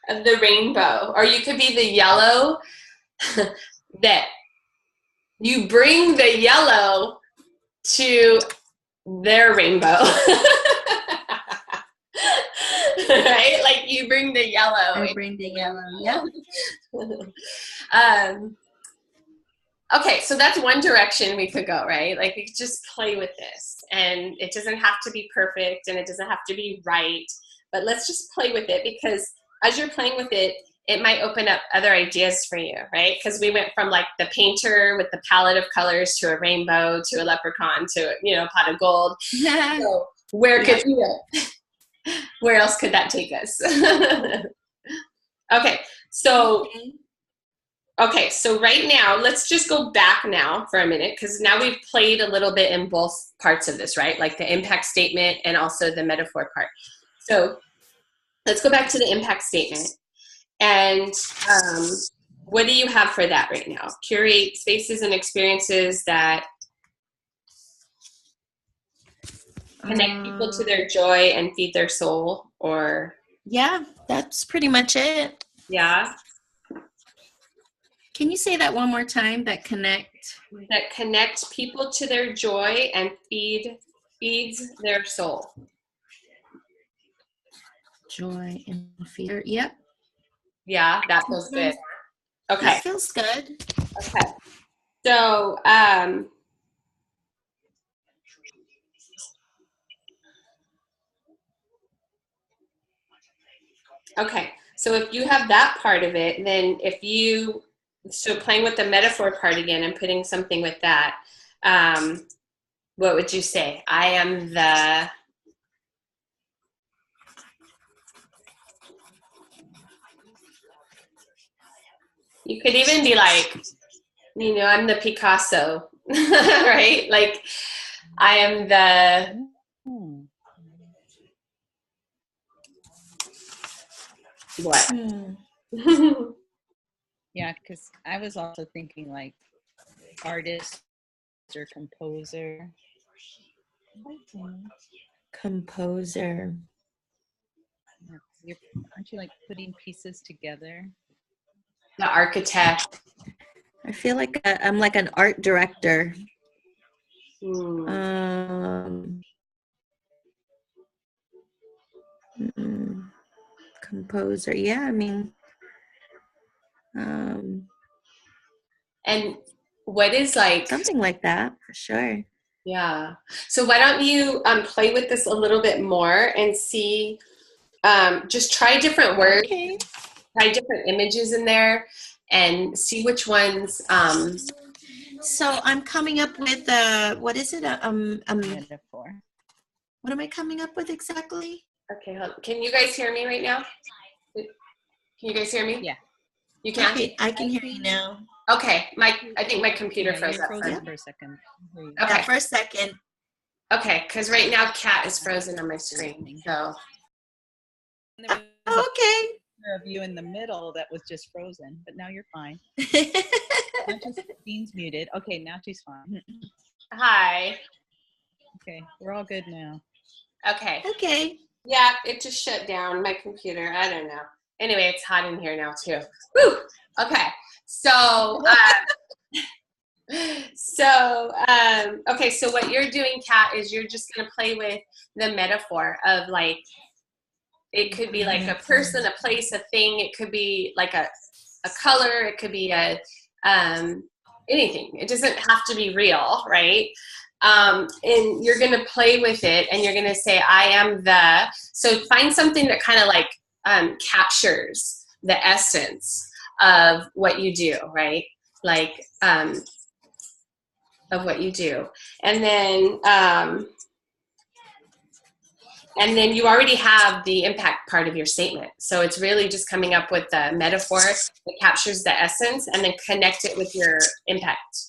of the rainbow, or you could be the yellow that you bring the yellow to their rainbow. Right? Like you bring the yellow. I bring the yellow, yeah. Okay, so that's one direction we could go, right? Like we could just play with this, and it doesn't have to be perfect and it doesn't have to be right, but let's just play with it, because as you're playing with it, it might open up other ideas for you, right? Because we went from like the painter with the palette of colors to a rainbow to a leprechaun to, you know, a pot of gold. So where could, you know, where else could that take us? Okay, so right now, let's just go back now for a minute, because now we've played a little bit in both parts of this, right? Like the impact statement and also the metaphor part. So let's go back to the impact statement. And what do you have for that right now? Curate spaces and experiences that connect people to their joy and feed their soul, or? Yeah, that's pretty much it. Yeah. Can you say that one more time? That connect people to their joy and feeds their soul. Joy and fear. Yep. Yeah, that feels good. Okay. That feels good. Okay. So, okay. So if you have that part of it, then so playing with the metaphor part again and putting something with that, what would you say? I am the... You could even be like, you know, I'm the Picasso, right? Like, I am the... What? Yeah, because I was also thinking like artist or composer. Composer. Aren't you like putting pieces together? The architect. I feel like I'm like an art director. Composer. Yeah, I mean. And what is like... Something like that, for sure. Yeah. So why don't you play with this a little bit more and see, just try different words, try different images in there, and see which ones... So I'm coming up with what is it? Metaphor. What am I coming up with exactly? Okay, hold on. Can you guys hear me right now? Can you guys hear me? Yeah. You can? Okay, I can hear you now. Okay, I think my computer froze up. For a second. Okay. Yeah, for a second. Okay, because right now Cat is frozen on my screen. So. There was Okay. a of you in the middle that was just frozen, but now you're fine. Now Justine's muted. Okay, now she's fine. Hi. Okay, we're all good now. Okay. Okay. Yeah, it just shut down my computer. I don't know. Anyway, it's hot in here now too. Woo! Okay. So, okay, so what you're doing, Kat, is you're just going to play with the metaphor of like, it could be like a person, a place, a thing. It could be like a color. It could be a, anything. It doesn't have to be real, right? And you're going to play with it and you're going to say, I am the, so find something that kind of like captures the essence of what you do, right? like, of what you do. And then you already have the impact part of your statement. So it's really just coming up with the metaphor that captures the essence and then connect it with your impact.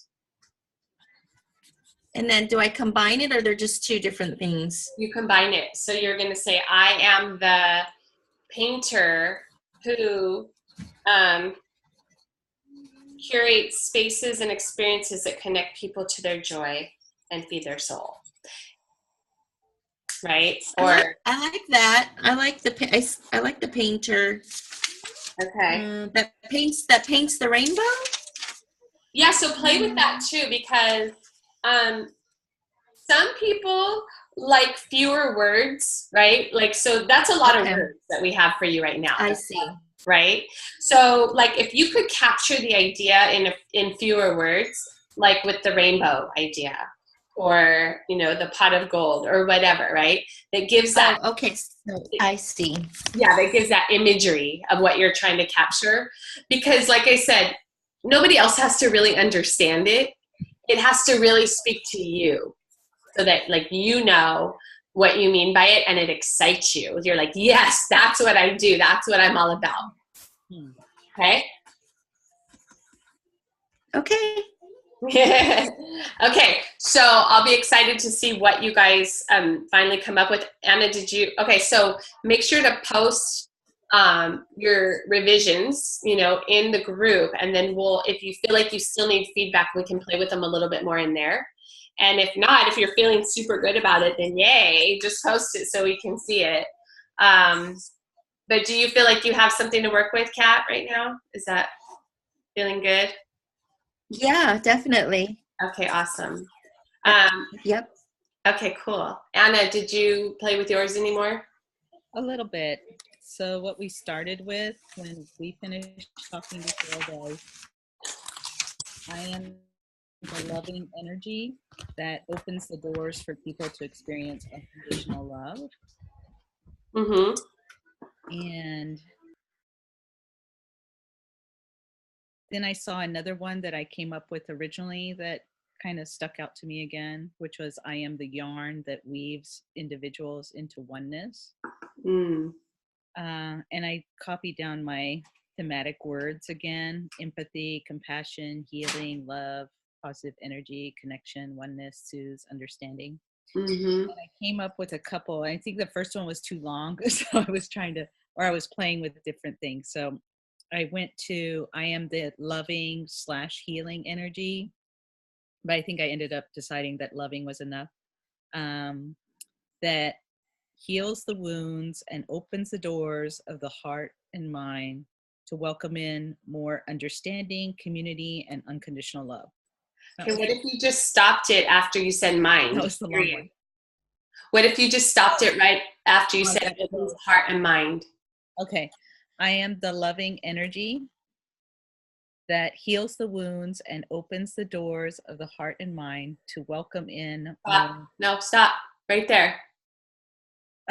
And then do I combine it, or they're just two different things? You combine it. So you're going to say, I am the painter who curates spaces and experiences that connect people to their joy and feed their soul. Right? Or I like that. I like the painter. okay. That paints the rainbow. Yeah, so play with that too, because some people like fewer words, right? Like, so that's a lot of words that we have for you right now. I see. Right? So like if you could capture the idea in fewer words, like with the rainbow idea, or, you know, the pot of gold or whatever, right? That gives that. Oh, okay. So I see. Yeah, that gives that imagery of what you're trying to capture. Because like I said, nobody else has to really understand it. It has to really speak to you so that like, you know what you mean by it and it excites you. You're like, yes, that's what I do. That's what I'm all about. Okay? Okay. Okay, so I'll be excited to see what you guys finally come up with. Anna, okay, so make sure to post your revisions, you know, in the group, and then if you feel like you still need feedback, we can play with them a little bit more in there. And if not, if you're feeling super good about it, then yay, just post it so we can see it. But do you feel like you have something to work with, Kat, right now? Is that feeling good? Yeah, definitely. Okay, awesome. Yep. Okay, cool. Anna, did you play with yours anymore? A little bit. So what we started with when we finished talking before was, I am the loving energy that opens the doors for people to experience unconditional love. Mm-hmm. And then I saw another one that I came up with originally that kind of stuck out to me again, which was, I am the yarn that weaves individuals into oneness. And I copied down my thematic words again: empathy, compassion, healing, love, positive energy, connection, oneness, soothes, understanding. And I came up with a couple. I think the first one was too long, so I was I was playing with different things. So I went to, I am the loving / healing energy, but I think I ended up deciding that loving was enough. That heals the wounds and opens the doors of the heart and mind to welcome in more understanding, community, and unconditional love. Okay, what if you just stopped it after you said mind? That was the long one. What if you just stopped it right after you said opens heart and mind? Okay. I am the loving energy that heals the wounds and opens the doors of the heart and mind to welcome in. No, stop right there.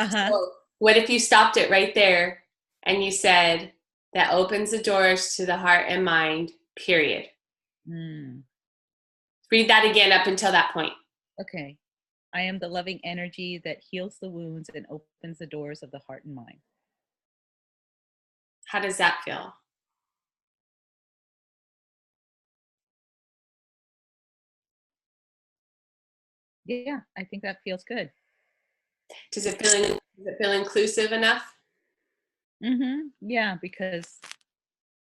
So what if you stopped it right there and you said that opens the doors to the heart and mind, period? Read that again up until that point. Okay. I am the loving energy that heals the wounds and opens the doors of the heart and mind. How does that feel? Yeah, I think that feels good. Does it feel inclusive enough? Yeah, because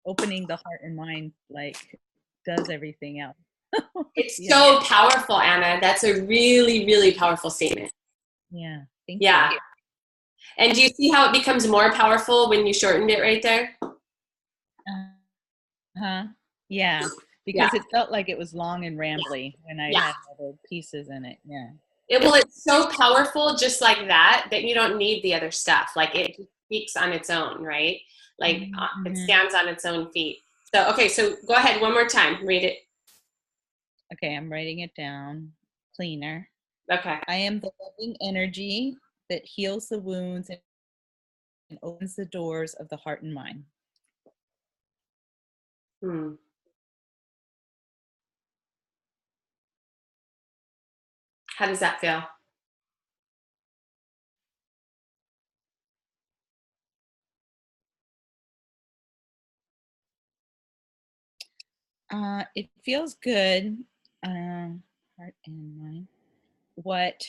opening the heart and mind like does everything else. It's so powerful, Anna. That's a really, really powerful statement. Yeah, thank you. And do you see how it becomes more powerful when you shortened it right there? Yeah, because it felt like it was long and rambly when I had other pieces in it. Yeah. It's so powerful just like that you don't need the other stuff. Like it speaks on its own, right? Like it stands on its own feet. So, okay, so go ahead one more time. Read it. Okay, I'm writing it down cleaner. Okay. I am the loving energy that heals the wounds and opens the doors of the heart and mind. How does that feel? It feels good. Heart and mind. What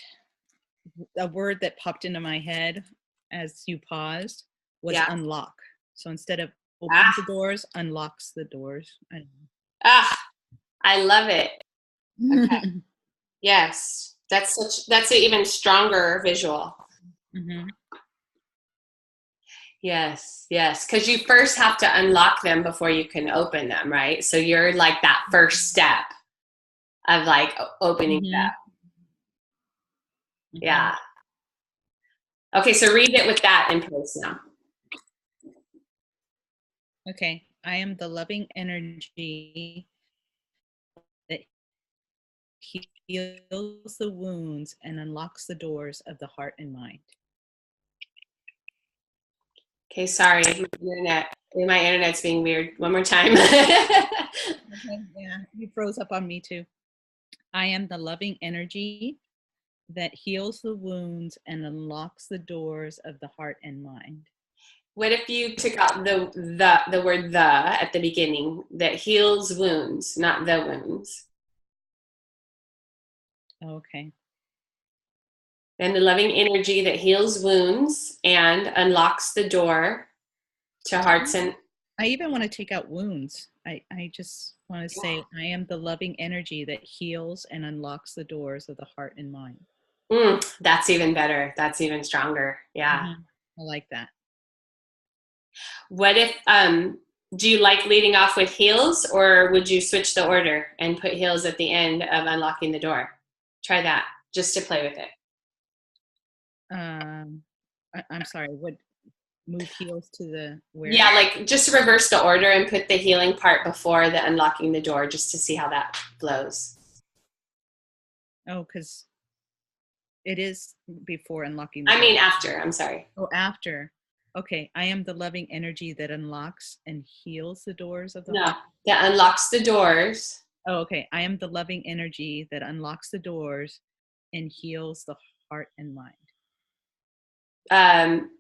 a word that popped into my head as you paused was Yeah. unlock. So instead of opens Ah, the doors, unlocks the doors. I I love it. don't Okay. know. Yes. That's an even stronger visual. Mhm. Yes, yes. Because you first have to unlock them before you can open them, right? So you're like that first step of like opening them. Mhm. Mhm. Yeah. Okay, so read it with that in place now. Okay. I am the loving energy that heals the wounds and unlocks the doors of the heart and mind. Okay, sorry, my internet's being weird. One more time. Okay, yeah, you froze up on me too. I am the loving energy that heals the wounds and unlocks the doors of the heart and mind. What if you took out the word the at the beginning that heals wounds, not the wounds? Okay. And the loving energy that heals wounds and unlocks the door to hearts and I even want to take out wounds. I just want to say, I am the loving energy that heals and unlocks the doors of the heart and mind. That's even better. That's even stronger. Yeah. Mhm. I like that. What if do you like leading off with heels, or would you switch the order and put heels at the end of unlocking the door? Try that just to play with it. I'm sorry, what move heels to the where? Yeah, like just reverse the order and put the healing part before the unlocking the door just to see how that flows. Oh, because it is before unlocking the I door. mean after, I'm sorry. Oh, after. Okay. I am the loving energy that unlocks and heals the doors of the No, heart. that unlocks the doors. Oh, okay. I am the loving energy that unlocks the doors and heals the heart and mind. Um,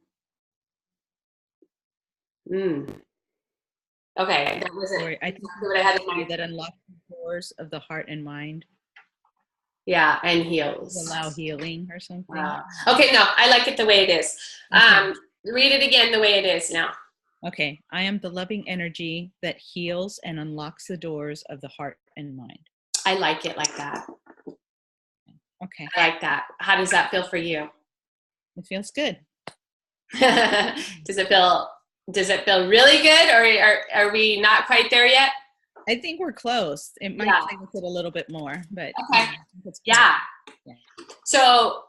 okay, that wasn't Sorry, I think exactly what I had in mind. that unlocks the doors of the heart and mind Yeah, and to heals. allow healing or something. Okay, no, I like it the way it is. Okay. Read it again the way it is now. Okay. I am the loving energy that heals and unlocks the doors of the heart and mind. I like it like that. Okay. I like that. How does that feel for you? It feels good. Does it feel really good, or are we not quite there yet? I think we're close. It might play with it a little bit more, but Okay. Yeah. So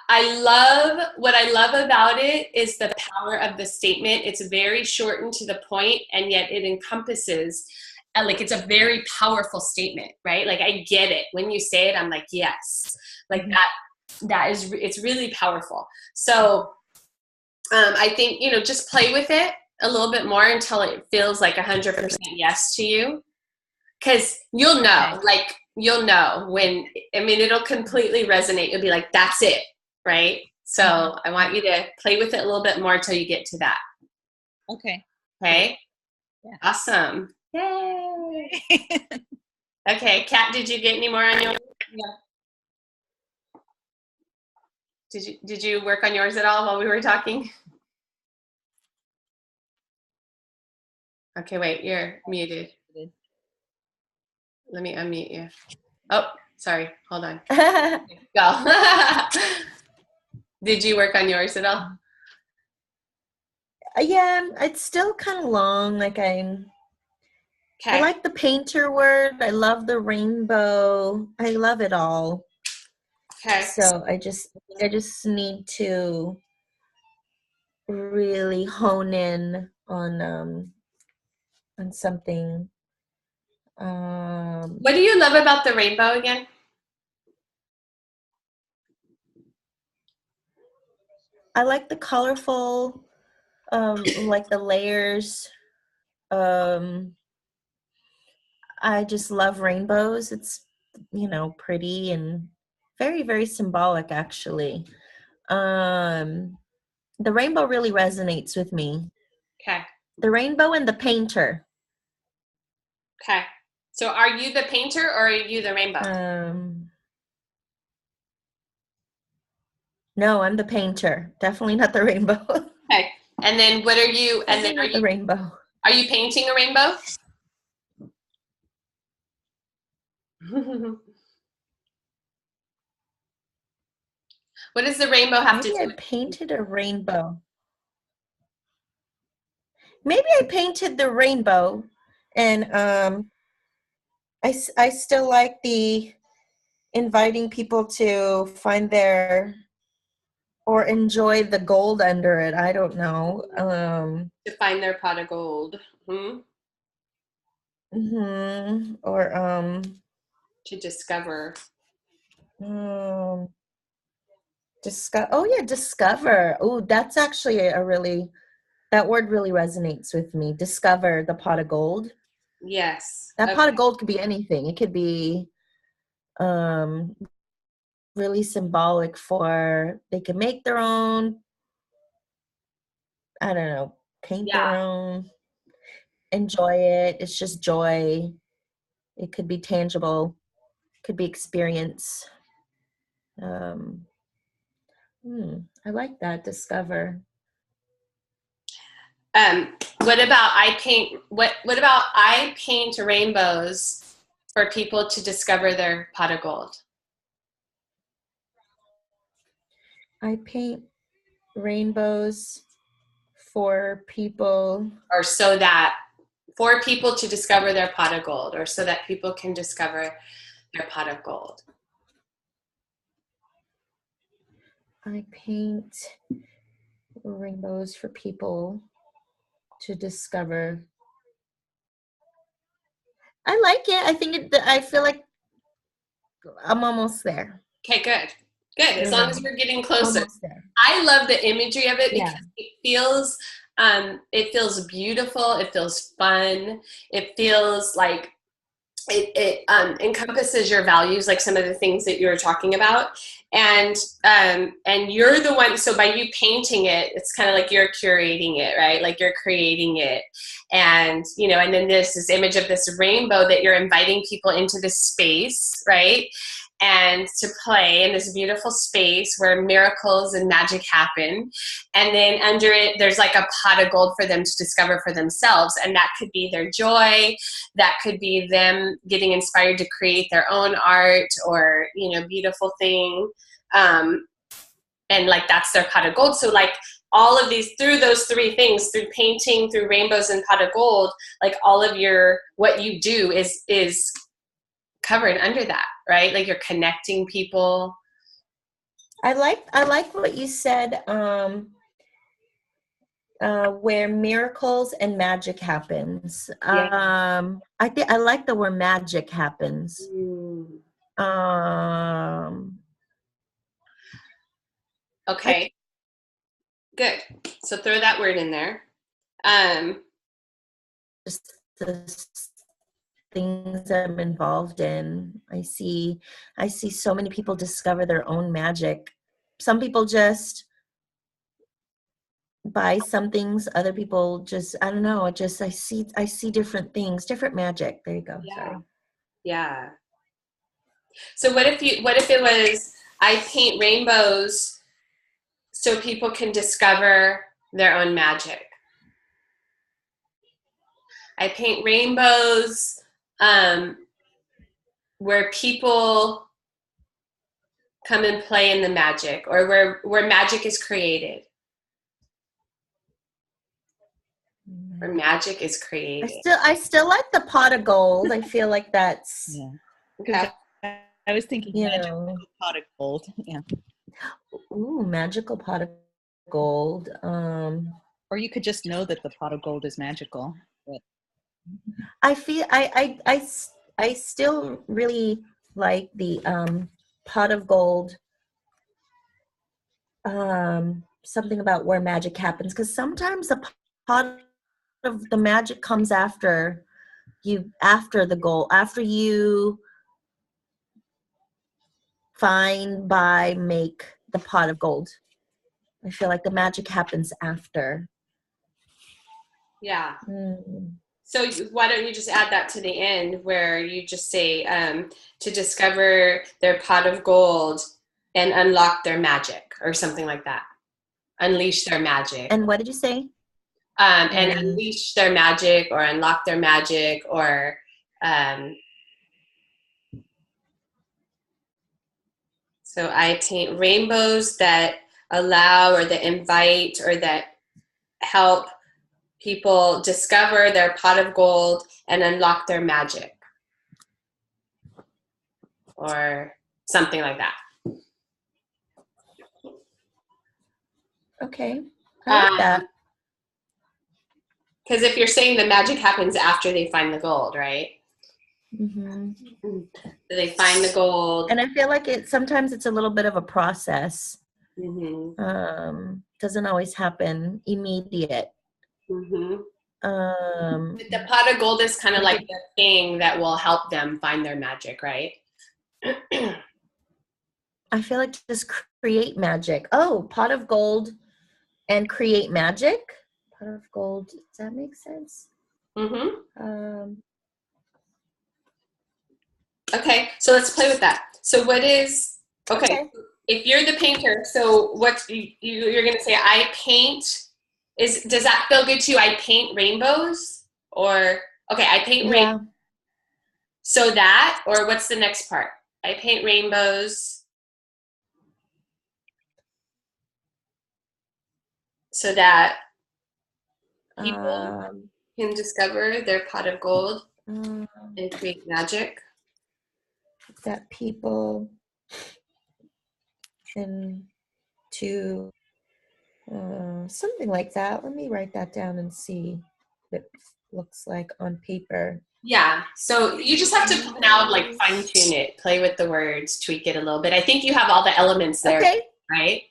I love what I love about it is the power of the statement. It's very short and to the point, and yet it encompasses. Like it's a very powerful statement, right? Like I get it when you say it. I'm like, yes, like that is it's really powerful. So I think just play with it a little bit more until it feels like 100% yes to you. Because you'll know, like, you'll know when, I mean, it'll completely resonate. You'll be like, that's it, right? So I want you to play with it a little bit more until you get to that. Okay. Okay? Yeah. Awesome. Yay. Okay, Kat, did you get any more on yours? Yeah. Did you work on yours at all while we were talking? Okay, wait, you're muted. Let me unmute you. Oh, sorry. Hold on. Go. Did you work on yours at all? Yeah, it's still kind of long. Like I like the painter word. I love the rainbow. I love it all. Okay. So I just need to really hone in on something. What do you love about the rainbow again? I like the colorful, like the layers. I just love rainbows. It's pretty, and Very, very symbolic, actually. The rainbow really resonates with me. Okay. The rainbow and the painter. Okay. So are you the painter or are you the rainbow? No, I'm the painter. Definitely not the rainbow. Okay. And then what are you, and then the rainbow. Are you painting a rainbow? What does the rainbow have to do? Maybe I painted a rainbow. Maybe I painted the rainbow, and I still like the inviting people to find their or enjoy the gold under it. I don't know. To find their pot of gold. Or to discover. Discover. Oh, that's actually that word really resonates with me. Discover the pot of gold. Yes. That pot of gold could be anything. It could be really symbolic for, they can make their own, I don't know, paint their own, enjoy it. It's just joy. It could be tangible, could be experience. I like that, discover. What about I paint rainbows for people to discover their pot of gold? I paint rainbows for people, or for people to discover their pot of gold, or so that people can discover their pot of gold. I paint rainbows for people to discover. I like it. I feel like I'm almost there. Okay, good. As long as we're getting closer. I love the imagery of it because it feels beautiful. It feels fun. It feels like it encompasses your values, like some of the things that you were talking about. And you're the one, so by you painting it, it's kind of like you're curating it, right? Like you're creating it. And, and then there's this image of this rainbow that you're inviting people into this space, right? And to play in this beautiful space where miracles and magic happen. And then under it, there's like a pot of gold for them to discover for themselves. And that could be their joy. That could be them getting inspired to create their own art or, beautiful thing. And like, that's their pot of gold. So like all of these, through those three things, through painting, through rainbows and pot of gold, like all of what you do is covered under that, right? Like you're connecting people. I like what you said, where miracles and magic happens. I like the word magic happens. Okay. Good. So throw that word in there. Just the things I'm involved in. I see so many people discover their own magic. Some people just buy some things, other people just, I don't know, I see different things, different magic. There you go. Yeah. Sorry. Yeah. So what if it was, I paint rainbows so people can discover their own magic? I paint rainbows where people come and play in the magic, or where magic is created. Where magic is created. I still like the pot of gold. I feel like that's Okay. I was thinking magical pot of gold. Yeah. Ooh, magical pot of gold. Or you could just know that the pot of gold is magical. But I feel I still really like the pot of gold. Something about where magic happens, because sometimes the pot of the magic comes after the goal, after you find, buy, make the pot of gold. I feel like the magic happens after. Yeah. Mm. So why don't you just add that to the end where you just say to discover their pot of gold and unlock their magic or something like that. Unleash their magic. And what did you say? And unleash their magic or unlock their magic or so I paint rainbows that allow or that invite or that help people discover their pot of gold and unlock their magic or something like that. Okay, I like that. Because if you're saying the magic happens after they find the gold, right? Mm-hmm. So they find the gold. And I feel like sometimes it's a little bit of a process. Mm-hmm. Doesn't always happen immediate. Mm-hmm. But the pot of gold is kind of like the thing that will help them find their magic, right? I feel like just create magic. Oh, pot of gold and create magic. Pot of gold. Does that make sense? Mm-hmm. Okay, so let's play with that. So what is, okay. If you're the painter, so what you're going to say, I paint, does that feel good to you? I paint rainbows? Or, okay, I paint rainbows. So that, or what's the next part? I paint rainbows so that people can discover their pot of gold and create magic. That people can do something like that. Let me write that down and see what it looks like on paper. Yeah, so you just have to now like fine tune it, play with the words, tweak it a little bit. I think you have all the elements there, right?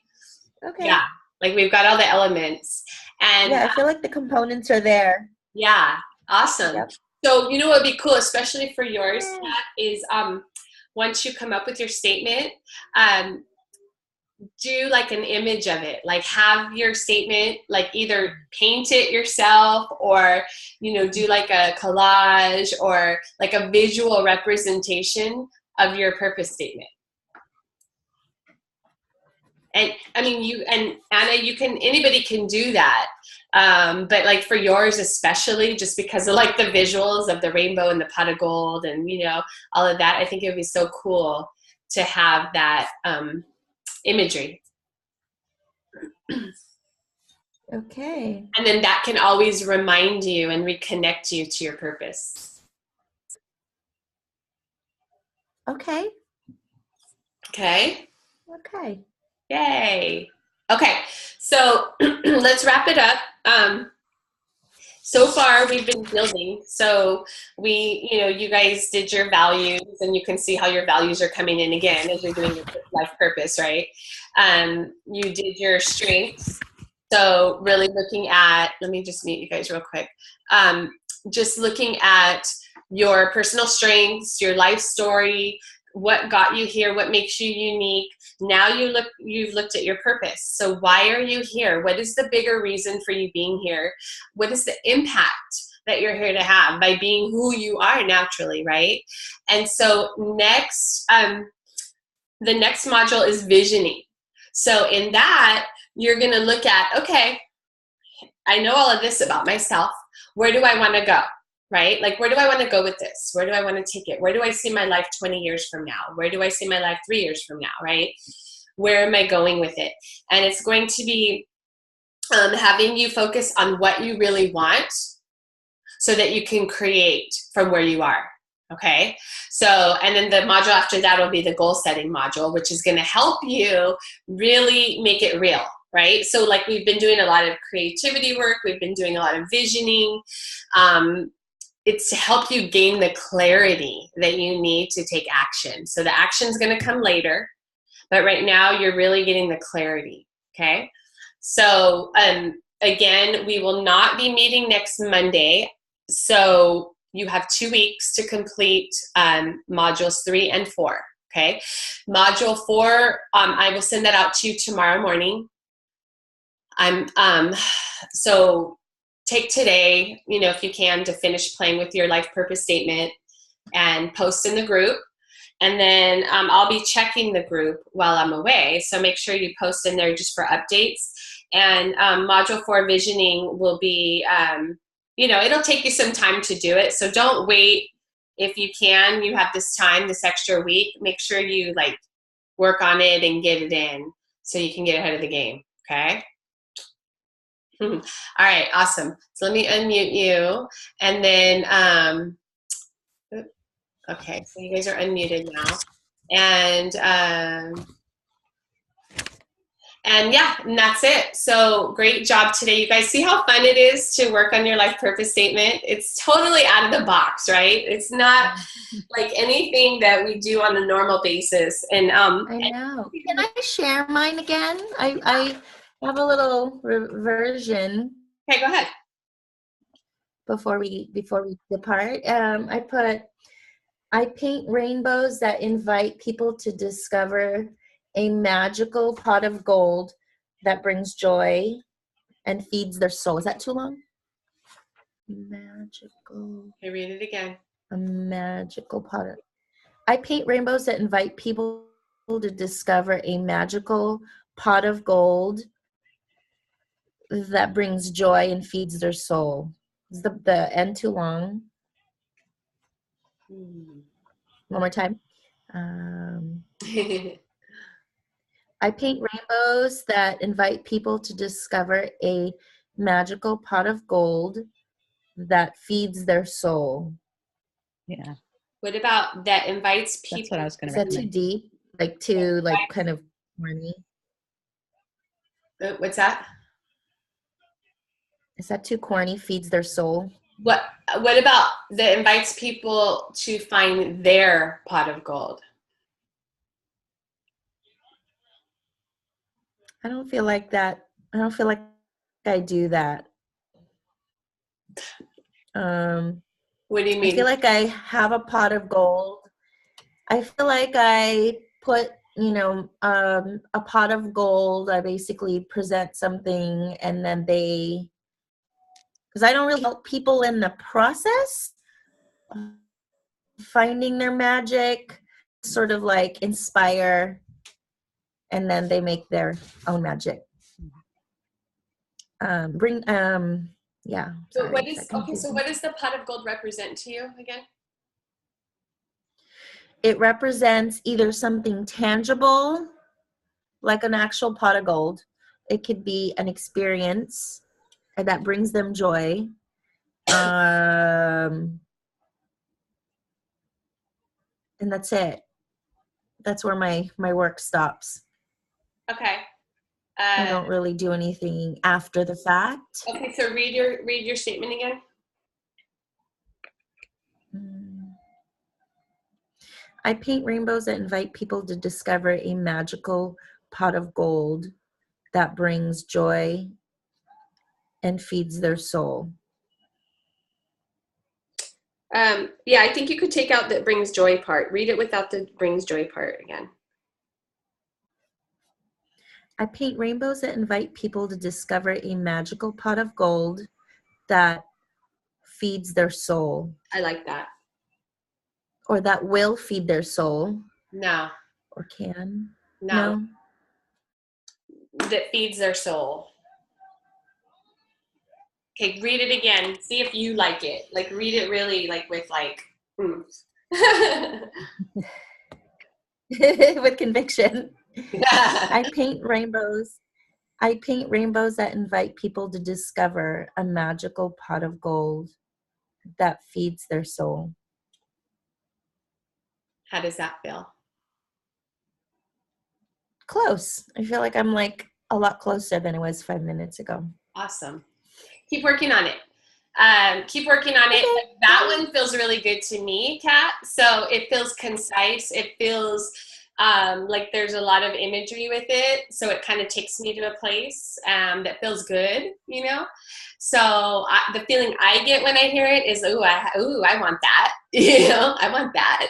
Okay. Yeah, like we've got all the elements. And yeah, I feel like the components are there. Yeah, awesome. Yep. So you know what would be cool, especially for yours, Kat, is once you come up with your statement, do like an image of it, like have your statement, like either paint it yourself or, you know, do like a collage or like a visual representation of your purpose statement. And I mean, you and Anna, anybody can do that. But like for yours, especially just because of like the visuals of the rainbow and the pot of gold and, you know, all of that, I think it would be so cool to have that imagery. Okay. And then that can always remind you and reconnect you to your purpose. Okay. Okay. Okay. Yay. Okay, so let's wrap it up. So far we've been building. So you guys did your values and you can see how your values are coming in again as you're doing your life purpose, right? You did your strengths. So really looking at, let me just mute you guys real quick. Just looking at your personal strengths, your life story, what got you here, what makes you unique. Now you've looked at your purpose. So why are you here? What is the bigger reason for you being here? What is the impact that you're here to have by being who you are naturally, right? And so next, the next module is visioning. So in that, you're going to look at, okay, I know all of this about myself. Where do I want to go? Right? Like, where do I want to go with this? Where do I want to take it? Where do I see my life 20 years from now? Where do I see my life 3 years from now? Right? Where am I going with it? And it's going to be having you focus on what you really want so that you can create from where you are. Okay? So, and then the module after that will be the goal setting module, which is going to help you really make it real. Right? So like we've been doing a lot of creativity work. We've been doing a lot of visioning. It's to help you gain the clarity that you need to take action. So the action is going to come later, but right now you're really getting the clarity. Okay. So, again, we will not be meeting next Monday. So you have 2 weeks to complete modules 3 and 4. Okay. Module 4, I will send that out to you tomorrow morning. So take today, if you can, to finish playing with your life purpose statement and post in the group. And then I'll be checking the group while I'm away. So make sure you post in there just for updates. And module 4 visioning will be, it'll take you some time to do it. So don't wait. If you can, you have this time, this extra week, make sure you work on it and get it in so you can get ahead of the game. Okay. All right. Awesome. So let me unmute you. And then, okay. So you guys are unmuted now. And yeah, and that's it. So great job today. You guys see how fun it is to work on your life purpose statement? It's totally out of the box, right? It's not like anything that we do on a normal basis. And I know. Can I share mine again? I have a little version. Okay, go ahead. Before we depart, I paint rainbows that invite people to discover a magical pot of gold that brings joy and feeds their soul. Is that too long? Magical. Okay, read it again. A magical pot of... I paint rainbows that invite people to discover a magical pot of gold that brings joy and feeds their soul. Is the end too long? One more time. I paint rainbows that invite people to discover a magical pot of gold that feeds their soul. Yeah. What about that invites people? That's what I was going Is to that recommend. too deep? Too kind of corny? What's that? Is that too corny? Feeds their soul? What about that invites people to find their pot of gold? I don't feel like that. I don't feel like I do that. What do you mean? I feel like I have a pot of gold. I feel like I put, a pot of gold. I basically present something and then because I don't really help people in the process of finding their magic, sort of inspire, and then they make their own magic. Yeah. So Sorry, what does the pot of gold represent to you again? It represents either something tangible, like an actual pot of gold. It could be an experience that brings them joy. And that's it. That's where my work stops. Okay. I don't really do anything after the fact. Okay, so read your statement again. I paint rainbows that invite people to discover a magical pot of gold that brings joy and feeds their soul. Yeah, I think you could take out the brings joy part. Read it without the brings joy part again. I paint rainbows that invite people to discover a magical pot of gold that feeds their soul. I like that. Or that will feed their soul. No. Or can. No. That feeds their soul. Okay, read it again. See if you like it. Read it really with with conviction. I paint rainbows that invite people to discover a magical pot of gold that feeds their soul. How does that feel? Close. I feel like I'm a lot closer than I was 5 minutes ago. Awesome. Keep working on it. Keep working on it. Okay. That one feels really good to me, Kat. So it feels concise. It feels like there's a lot of imagery with it. So it kind of takes me to a place that feels good, So the feeling I get when I hear it is, I want that. I want that.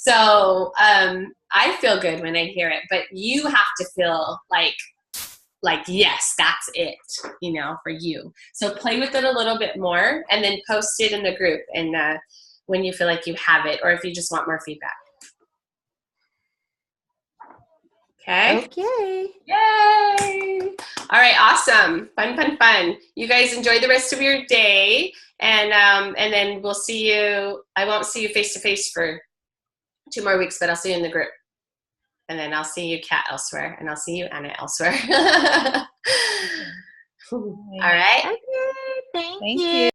So I feel good when I hear it, but you have to feel like, yes, that's it, for you. So play with it a little bit more and then post it in the group and when you feel like you have it, or if you just want more feedback. Okay. Okay. Yay. All right. Awesome. Fun. You guys enjoy the rest of your day. And then we'll see you. I won't see you face to face for 2 more weeks, but I'll see you in the group. And then I'll see you, Kat, elsewhere. And I'll see you, Anna, elsewhere. All right. Okay. Thank Thank you. you.